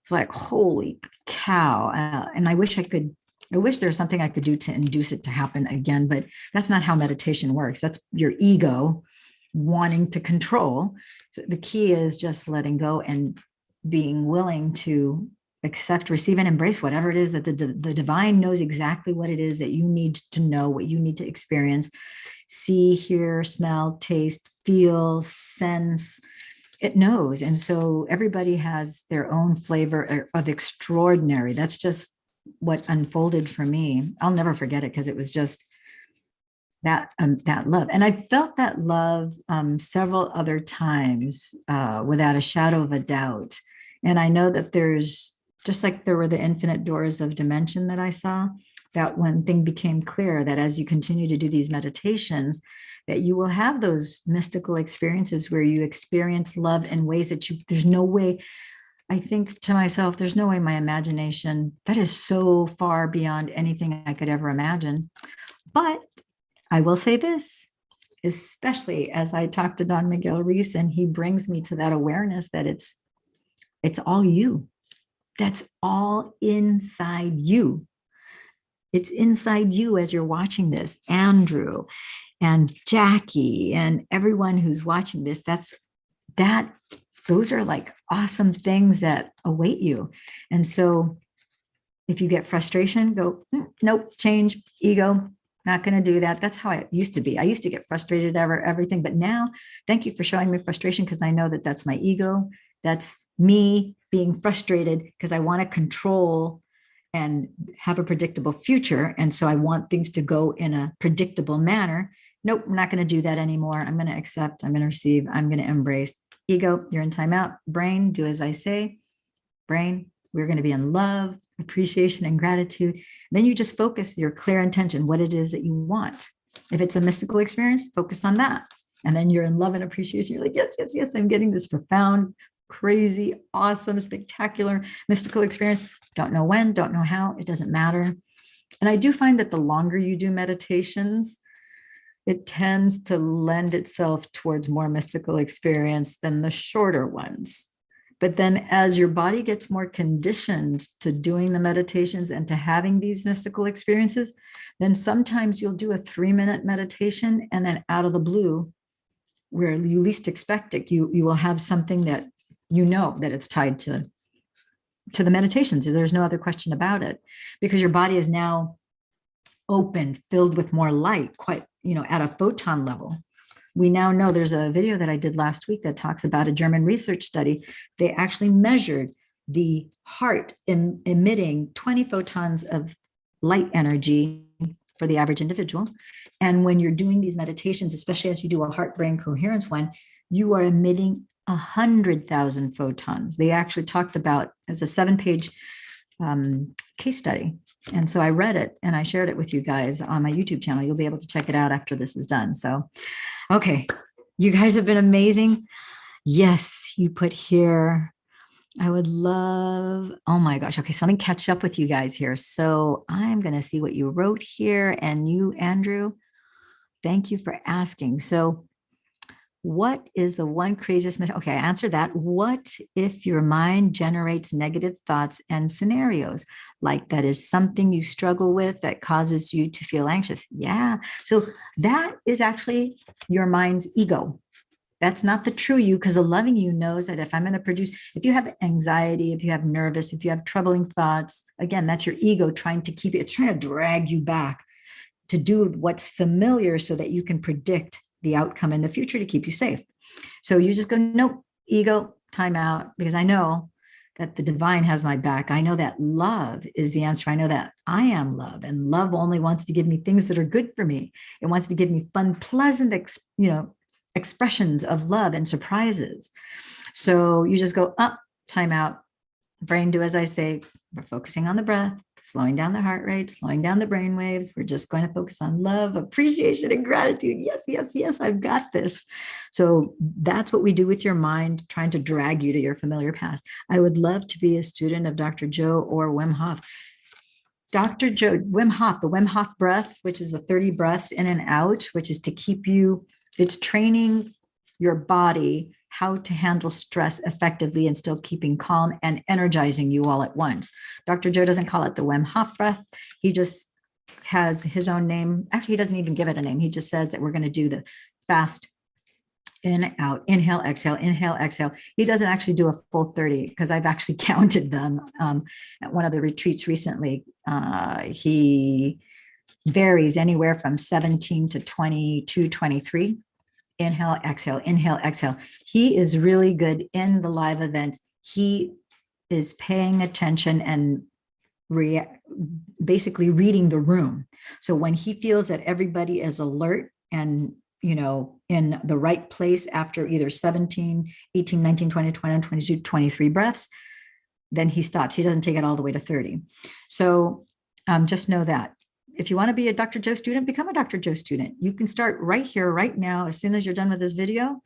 like, holy cow. And I wish there was something I could do to induce it to happen again, but that's not how meditation works. That's your ego wanting to control. So the key is just letting go and being willing to accept, receive, and embrace whatever it is that the divine knows exactly what it is that you need to know, what you need to experience, see, hear, smell, taste, feel, sense. It knows. And so everybody has their own flavor of extraordinary. That's just what unfolded for me. I'll never forget it, because it was just that love. And I felt that love several other times without a shadow of a doubt. And I know that there's, just like there were the infinite doors of dimension that I saw, that one thing became clear, that as you continue to do these meditations, that you will have those mystical experiences where you experience love in ways that there's no way. I think to myself, there's no way my imagination, that is so far beyond anything I could ever imagine. But I will say this, especially as I talk to Don Miguel Ruiz, and he brings me to that awareness that it's all you. That's all inside you. It's inside you as you're watching this. Andrew and Jackie and everyone who's watching this, those are like awesome things that await you. And so if you get frustration, go, nope, change, ego, not going to do that. That's how I used to be. I used to get frustrated over everything. But now, thank you for showing me frustration, because I know that that's my ego. That's me being frustrated because I want to control and have a predictable future. And so I want things to go in a predictable manner. Nope, I'm not going to do that anymore. I'm going to accept, I'm going to receive, I'm going to embrace. Ego, you're in timeout. Brain, do as I say. Brain, we're going to be in love, appreciation, and gratitude. Then you just focus your clear intention, what it is that you want. If it's a mystical experience, focus on that. And then you're in love and appreciation. You're like, yes, yes, yes, I'm getting this profound, crazy, awesome, spectacular, mystical experience. Don't know when, don't know how, it doesn't matter. And I do find that the longer you do meditations, it tends to lend itself towards more mystical experience than the shorter ones. But then as your body gets more conditioned to doing the meditations and to having these mystical experiences, then sometimes you'll do a 3-minute meditation, and then out of the blue, where you least expect it, you will have something that you know that it's tied to the meditations. There's no other question about it, because your body is now open, filled with more light, quite, at a photon level. We now know, there's a video that I did last week that talks about a German research study. They actually measured the heart emitting 20 photons of light energy for the average individual. And when you're doing these meditations, especially as you do a heart-brain coherence one, you are emitting 100,000 photons. They actually talked about, it's a 7-page case study. And so I read it and I shared it with you guys on my YouTube channel. You'll be able to check it out after this is done. So, okay, you guys have been amazing. Yes, you put here, I would love, oh my gosh. Okay, so let me catch up with you guys here. So I'm going to see what you wrote here. And you, Andrew, thank you for asking. So, what is the one craziest myth? Okay, I answered that. What if your mind generates negative thoughts and scenarios? Like that is something you struggle with that causes you to feel anxious. Yeah. So that is actually your mind's ego. That's not the true you, because the loving you knows that if I'm going to produce, if you have anxiety, if you have nervous, if you have troubling thoughts, again, that's your ego trying to keep it, it's trying to drag you back to do what's familiar so that you can predict the outcome in the future to keep you safe. So you just go, nope, ego, time out, because I know that the divine has my back. I know that love is the answer. I know that I am love, and love only wants to give me things that are good for me. It wants to give me fun, pleasant, expressions of love and surprises. So you just go up, time out, brain, do as I say. We're focusing on the breath, slowing down the heart rate, slowing down the brain waves. We're just going to focus on love, appreciation, and gratitude. Yes, yes, yes, I've got this. So that's what we do with your mind, trying to drag you to your familiar past. I would love to be a student of Dr. Joe or Wim Hof. Dr. Joe, Wim Hof, the Wim Hof breath, which is the 30 breaths in and out, which is to keep you, it's training your body how to handle stress effectively and still keeping calm and energizing you all at once. Dr. Joe doesn't call it the Wim Hof breath. He just has his own name. Actually, he doesn't even give it a name. He just says that we're going to do the fast in, out, inhale, exhale, inhale, exhale. He doesn't actually do a full 30 because I've actually counted them at one of the retreats recently. He varies anywhere from 17 to 22, 23. Inhale, exhale, inhale, exhale. He is really good in the live events. He is paying attention and basically reading the room. So when he feels that everybody is alert and in the right place after either 17, 18, 19, 20, 21, 22, 23 breaths, then he stops. He doesn't take it all the way to 30. So just know that. If you want to be a Dr. Joe student, become a Dr. Joe student. You can start right here, right now, as soon as you're done with this video.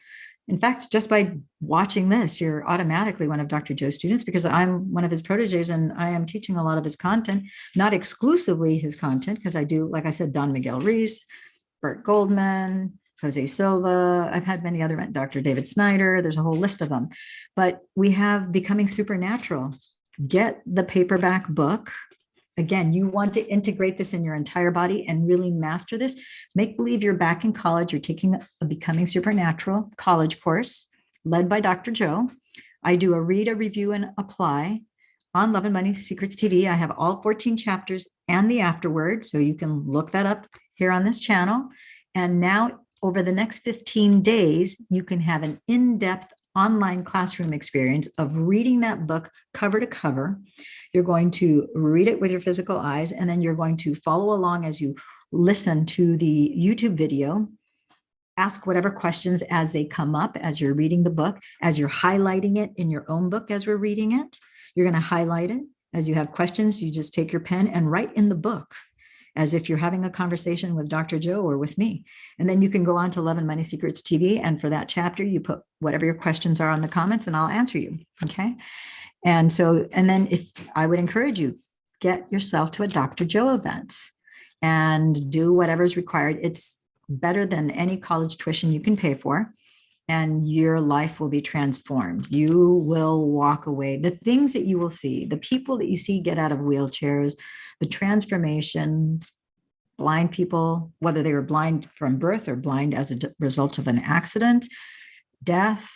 In fact, just by watching this, you're automatically one of Dr. Joe's students, because I'm one of his proteges and I am teaching a lot of his content, not exclusively his content, because I do, like I said, Don Miguel Ruiz, Bert Goldman, Jose Silva. I've had many other, Dr. David Snyder. There's a whole list of them. But we have Becoming Supernatural. Get the paperback book. Again, you want to integrate this in your entire body and really master this. Make believe you're back in college. You're taking a Becoming Supernatural college course led by Dr. Joe. I do a read, a review, and apply on Love and Money Secrets TV. I have all 14 chapters and the afterword, so you can look that up here on this channel. And now, over the next 15 days, you can have an in-depth online classroom experience of reading that book cover to cover. You're going to read it with your physical eyes, and then you're going to follow along as you listen to the YouTube video. Ask whatever questions as they come up as you're reading the book, as you're highlighting it in your own book as we're reading it. You're going to highlight it. As you have questions, you just take your pen and write in the book as if you're having a conversation with Dr. Joe or with me. And then you can go on to Love and Money Secrets TV. And for that chapter, you put whatever your questions are on the comments and I'll answer you. Okay. And then if I would encourage you, get yourself to a Dr. Joe event and do whatever's required. It's better than any college tuition you can pay for. And your life will be transformed. You will walk away. The things that you will see, the people that you see get out of wheelchairs, the transformations, blind people, whether they were blind from birth or blind as a result of an accident, death,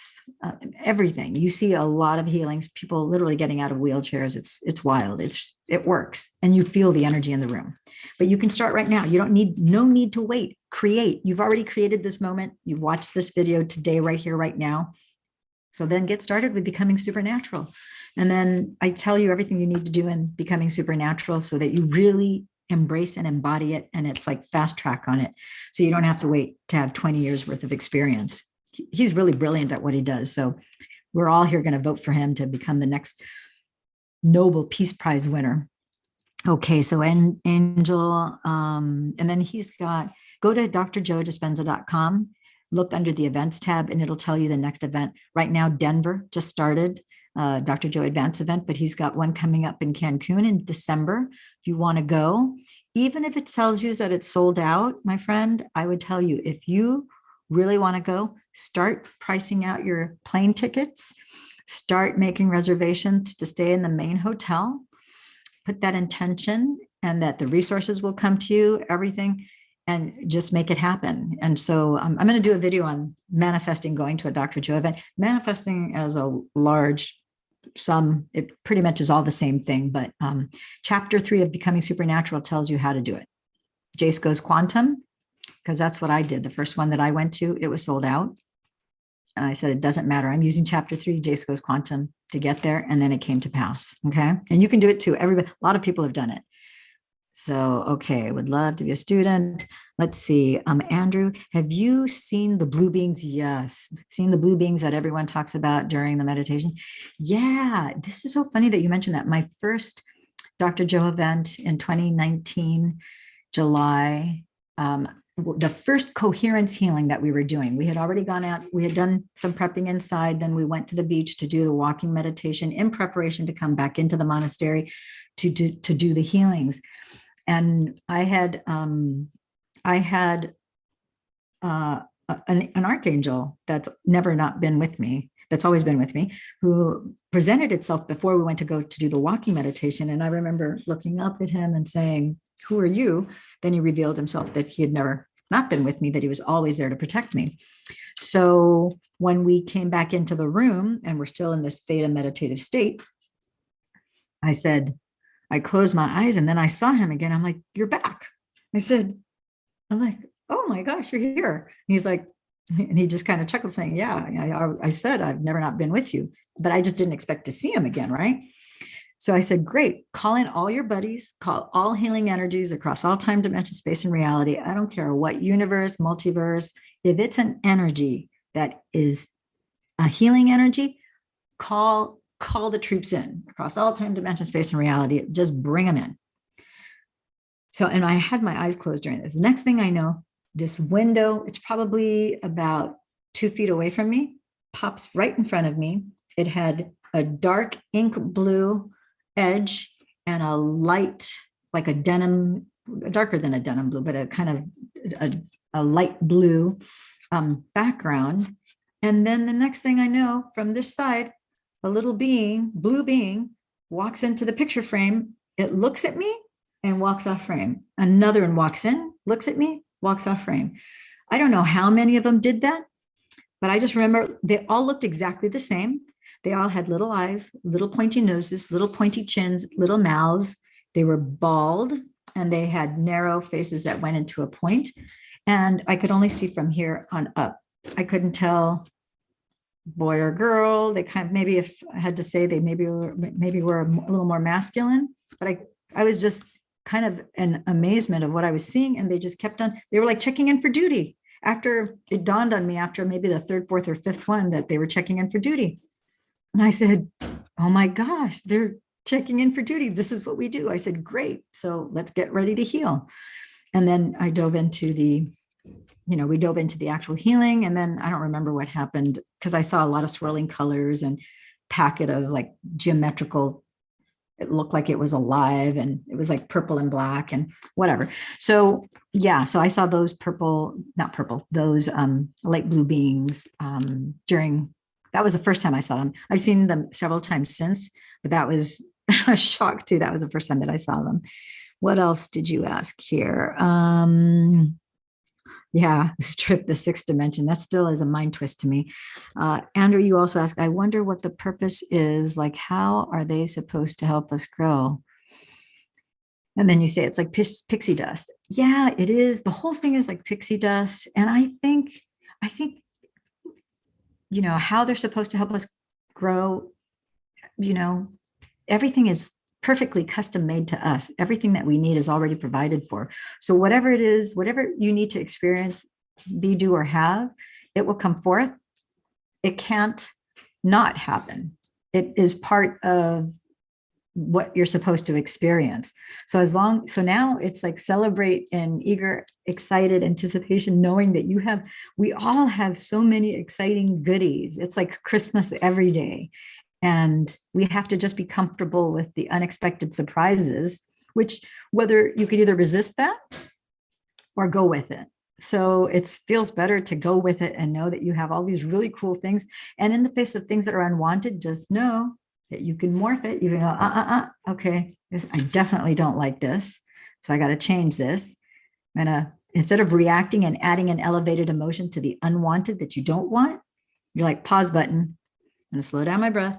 everything. You see a lot of healings, people literally getting out of wheelchairs. It's wild. It works. And you feel the energy in the room. But you can start right now. You don't need, no need to wait. Create. You've already created this moment. You've watched this video today, right here, right now. So then get started with Becoming Supernatural. And then I tell you everything you need to do in Becoming Supernatural so that you really embrace and embody it. And it's like fast track on it. So you don't have to wait to have 20 years worth of experience. He's really brilliant at what he does. So we're all here going to vote for him to become the next Nobel Peace Prize winner. Okay, so Angel, and then he's got, go to drjoedispenza.com. look under the events tab and it'll tell you the next event. Right now, Denver just started Dr. Joe Advance event, but he's got one coming up in Cancun in December. If you want to go, even if it tells you that it's sold out, my friend, I would tell you, if you really want to go, start pricing out your plane tickets, start making reservations to stay in the main hotel, put that intention and that the resources will come to you, everything, and just make it happen. And so I'm going to do a video on manifesting going to a Dr. Joe event. Manifesting as a large sum, it pretty much is all the same thing, but chapter 3 of Becoming Supernatural tells you how to do it. Jace Goes Quantum, because that's what I did. The first one that I went to, it was sold out. And I said, it doesn't matter. I'm using chapter 3, Jace Goes Quantum, to get there. And then it came to pass. Okay. And you can do it too. Everybody, a lot of people have done it. So, okay, would love to be a student. Let's see. Andrew, have you seen the blue beings? Yes. Seen the blue beings that everyone talks about during the meditation? Yeah. This is so funny that you mentioned that. My first Dr. Joe event in 2019, July, the first coherence healing that we were doing, we had already gone out, we had done some prepping inside, then we went to the beach to do the walking meditation in preparation to come back into the monastery to do the healings. And I had an archangel that's never not been with me, that's always been with me, who presented itself before we went to go to do the walking meditation. And I remember looking up at him and saying, "Who are you?" Then he revealed himself that he had never not been with me, that he was always there to protect me. So when we came back into the room and we're still in this theta meditative state, I closed my eyes and then I saw him again. I'm like, "You're back." I'm like, "Oh my gosh, you're here." And he's like, and he just kind of chuckled saying, "Yeah, I said, I've never not been with you, but I just didn't expect to see him again." Right. So I said, "Great, call in all your buddies, call all healing energies across all time, dimension, space, and reality. I don't care what universe, multiverse, if it's an energy that is a healing energy, call the troops in across all time, dimension, space, and reality. Just bring them in." So, and I had my eyes closed during this. The next thing I know, this window, it's probably about 2 feet away from me, pops right in front of me. It had a dark ink blue edge and a light, like a denim, darker than a denim blue, but a kind of a light blue background. And then the next thing I know, from this side, a little being, blue being, walks into the picture frame. It looks at me and walks off frame. Another one walks in, looks at me, walks off frame. I don't know how many of them did that, but I just remember they all looked exactly the same. They all had little eyes, little pointy noses, little pointy chins, little mouths. They were bald and they had narrow faces that went into a point. And I could only see from here on up. I couldn't tell boy or girl. They kind of, maybe if I had to say, they maybe were a little more masculine, but I was just kind of in amazement of what I was seeing. And they just kept on, they were like checking in for duty. After it dawned on me, after maybe the third, fourth, or fifth one, that they were checking in for duty. And I said, "Oh my gosh, they're checking in for duty. This is what we do." I said, "Great. So let's get ready to heal." And then I dove into we dove into the actual healing. And then I don't remember what happened because I saw a lot of swirling colors and packet of like geometrical. It looked like it was alive and it was like purple and black and whatever. So yeah, so I saw those those light blue beings that was the first time I saw them. I've seen them several times since, but that was a shock too. That was the first time that I saw them. What else did you ask here? Yeah, strip the 6th dimension. That still is a mind twist to me. Andrew, you also asked, I wonder what the purpose is. Like, how are they supposed to help us grow? And then you say it's like pixie dust. Yeah, it is. The whole thing is like pixie dust. And I think, how they're supposed to help us grow, everything is perfectly custom made to us. Everything that we need is already provided for. So whatever it is, whatever you need to experience, be, do, or have, it will come forth. It can't not happen. It is part of what you're supposed to experience. So now it's like celebrate in eager, excited anticipation, knowing that we all have so many exciting goodies. It's like Christmas every day. And we have to just be comfortable with the unexpected surprises, which whether you could either resist that or go with it. So it feels better to go with it and know that you have all these really cool things. And in the face of things that are unwanted, just know that you can morph it. You can go, okay, I definitely don't like this. So I got to change this. And instead of reacting and adding an elevated emotion to the unwanted that you don't want, you're like, pause button. I'm going to slow down my breath.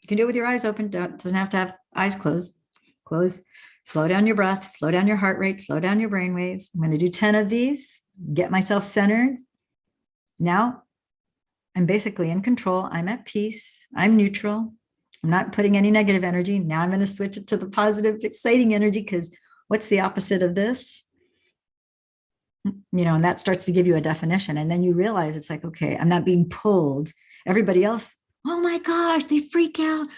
You can do it with your eyes open. Doesn't have to have eyes closed. Slow down your breath, slow down your heart rate, slow down your brain waves. I'm going to do 10 of these, get myself centered. Now I'm basically in control. I'm at peace. I'm neutral. I'm not putting any negative energy. Now I'm going to switch it to the positive, exciting energy, because what's the opposite of this? And that starts to give you a definition. And then you realize it's like, okay, I'm not being pulled. Everybody else, oh my gosh, they freak out.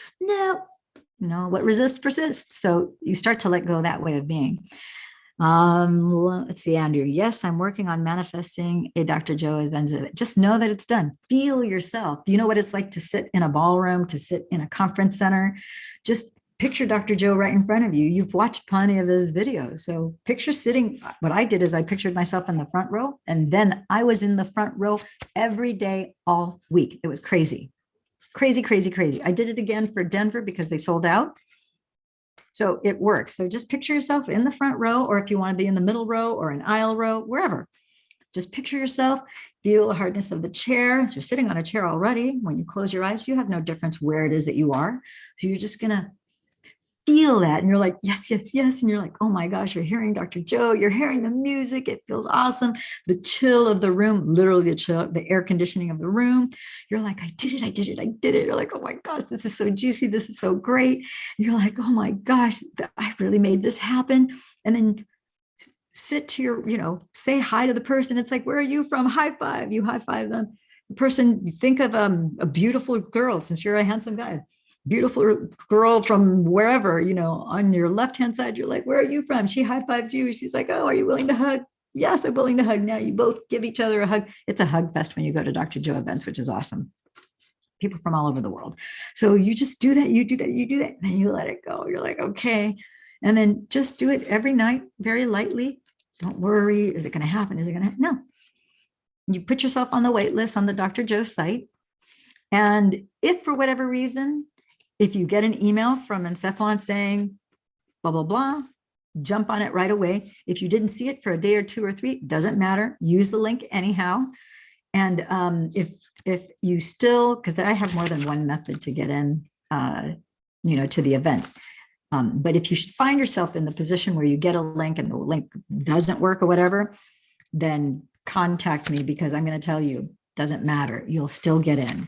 No, what resists persists. So you start to let go that way of being. Let's see, Andrew. Yes, I'm working on manifesting a Dr. Joe Dispenza. Just know that it's done. Feel yourself. You know what it's like to sit in a ballroom, to sit in a conference center. Just picture Dr. Joe right in front of you. You've watched plenty of his videos. So picture sitting. What I did is I pictured myself in the front row, and then I was in the front row every day, all week. It was crazy. Crazy, crazy, crazy. I did it again for Denver because they sold out. So it works. So just picture yourself in the front row, or if you want to be in the middle row or an aisle row, wherever. Just picture yourself, feel the hardness of the chair. You're sitting on a chair already. When you close your eyes, you have no difference where it is that you are. So you're just going to feel that. And you're like, yes, yes, yes. And you're like, oh my gosh, you're hearing Dr. Joe. You're hearing the music. It feels awesome. The chill of the room, literally the chill, the air conditioning of the room. You're like, I did it. I did it. I did it. You're like, oh my gosh, this is so juicy. This is so great. And you're like, oh my gosh, I really made this happen. And then sit to your, say hi to the person. It's like, where are you from? High five. You high five them. The person, you think of a beautiful girl, since you're a handsome guy. Beautiful girl from wherever, on your left-hand side, you're like, where are you from? She high fives you. She's like, oh, are you willing to hug? Yes, I'm willing to hug. Now you both give each other a hug. It's a hug fest when you go to Dr. Joe events, which is awesome. People from all over the world. So you just do that, you do that, you do that, and then you let it go. You're like, okay. And then just do it every night, very lightly. Don't worry. Is it going to happen? Is it going to happen? No. You put yourself on the wait list on the Dr. Joe site. And if for whatever reason, if you get an email from Encephalon saying, blah, blah, blah, jump on it right away. If you didn't see it for a day or 2 or 3, doesn't matter. Use the link anyhow. And if you still, because I have more than one method to get in, to the events. But if you should find yourself in the position where you get a link and the link doesn't work or whatever, then contact me, because I'm going to tell you, doesn't matter. You'll still get in.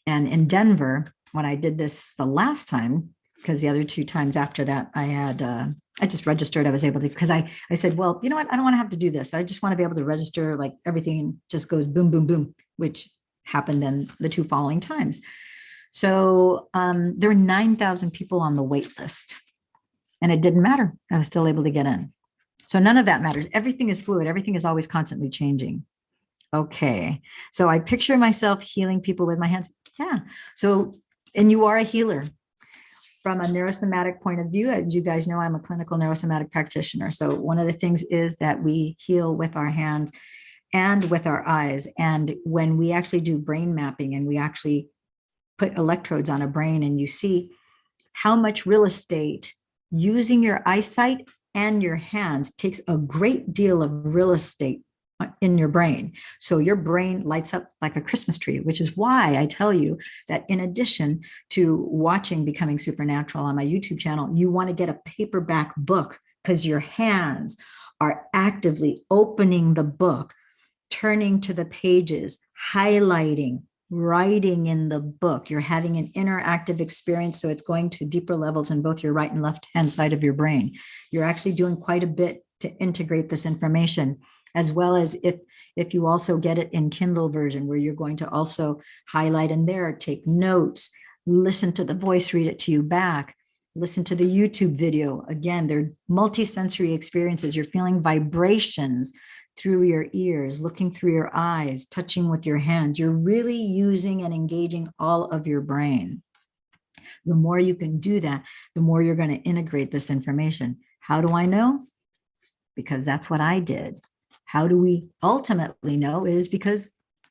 And in Denver, when I did this the last time, because the other 2 times after that, I just registered. I was able to, because I said, well, you know what? I don't want to have to do this. I just want to be able to register, like everything just goes boom, boom, boom, which happened then the 2 following times. So there were 9,000 people on the wait list, and it didn't matter. I was still able to get in. So none of that matters. Everything is fluid. Everything is always constantly changing. Okay. So I picture myself healing people with my hands. Yeah. So, and you are a healer from a neurosomatic point of view. As you guys know, I'm a clinical neurosomatic practitioner. So one of the things is that we heal with our hands and with our eyes. And when we actually do brain mapping and we actually put electrodes on a brain, and you see how much real estate using your eyesight and your hands takes a great deal of real estate in your brain. So your brain lights up like a Christmas tree, which is why I tell you that in addition to watching Becoming Supernatural on my YouTube channel, you want to get a paperback book, because your hands are actively opening the book, turning to the pages, highlighting, writing in the book. You're having an interactive experience. So it's going to deeper levels in both your right and left hand side of your brain. You're actually doing quite a bit to integrate this information, as well as if you also get it in Kindle version, where you're going to also highlight in there, take notes, listen to the voice, read it to you back, Listen to the YouTube video. Again, they're multisensory experiences. You're feeling vibrations through your ears, looking through your eyes, touching with your hands. You're really using and engaging all of your brain. The more you can do that, the more you're going to integrate this information. How do I know? Because that's what I did. How do we ultimately know is because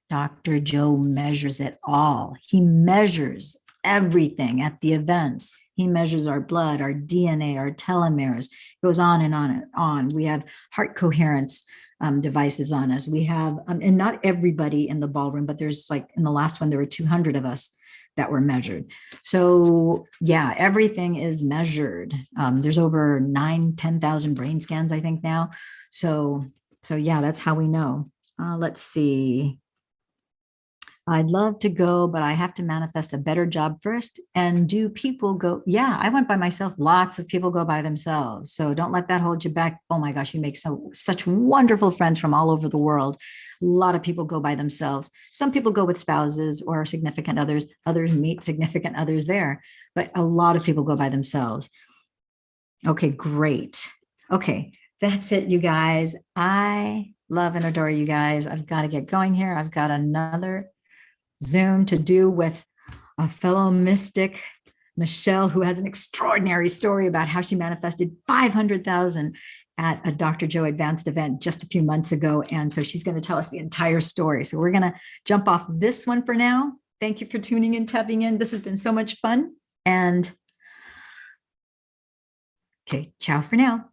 Dr. Joe measures it all. He measures everything at the events. He measures our blood, our DNA, our telomeres, goes on and on and on. We have heart coherence devices on us. We have, and not everybody in the ballroom, but there's like in the last one, there were 200 of us that were measured. So yeah, everything is measured. There's over 10,000 brain scans, I think now. So yeah, that's how we know. Let's see. I'd love to go, but I have to manifest a better job first. And do people go? Yeah, I went by myself. Lots of people go by themselves. So don't let that hold you back. Oh my gosh, you make such wonderful friends from all over the world. A lot of people go by themselves. Some people go with spouses or significant others. Others meet significant others there. But a lot of people go by themselves. Okay, great. Okay, that's it, you guys. I love and adore you guys. I've got to get going here. I've got another Zoom to do with a fellow mystic, Michelle, who has an extraordinary story about how she manifested 500,000 at a Dr. Joe advanced event just a few months ago. And so she's going to tell us the entire story. So we're going to jump off this one for now. Thank you for tuning in, tapping in. This has been so much fun. And okay, ciao for now.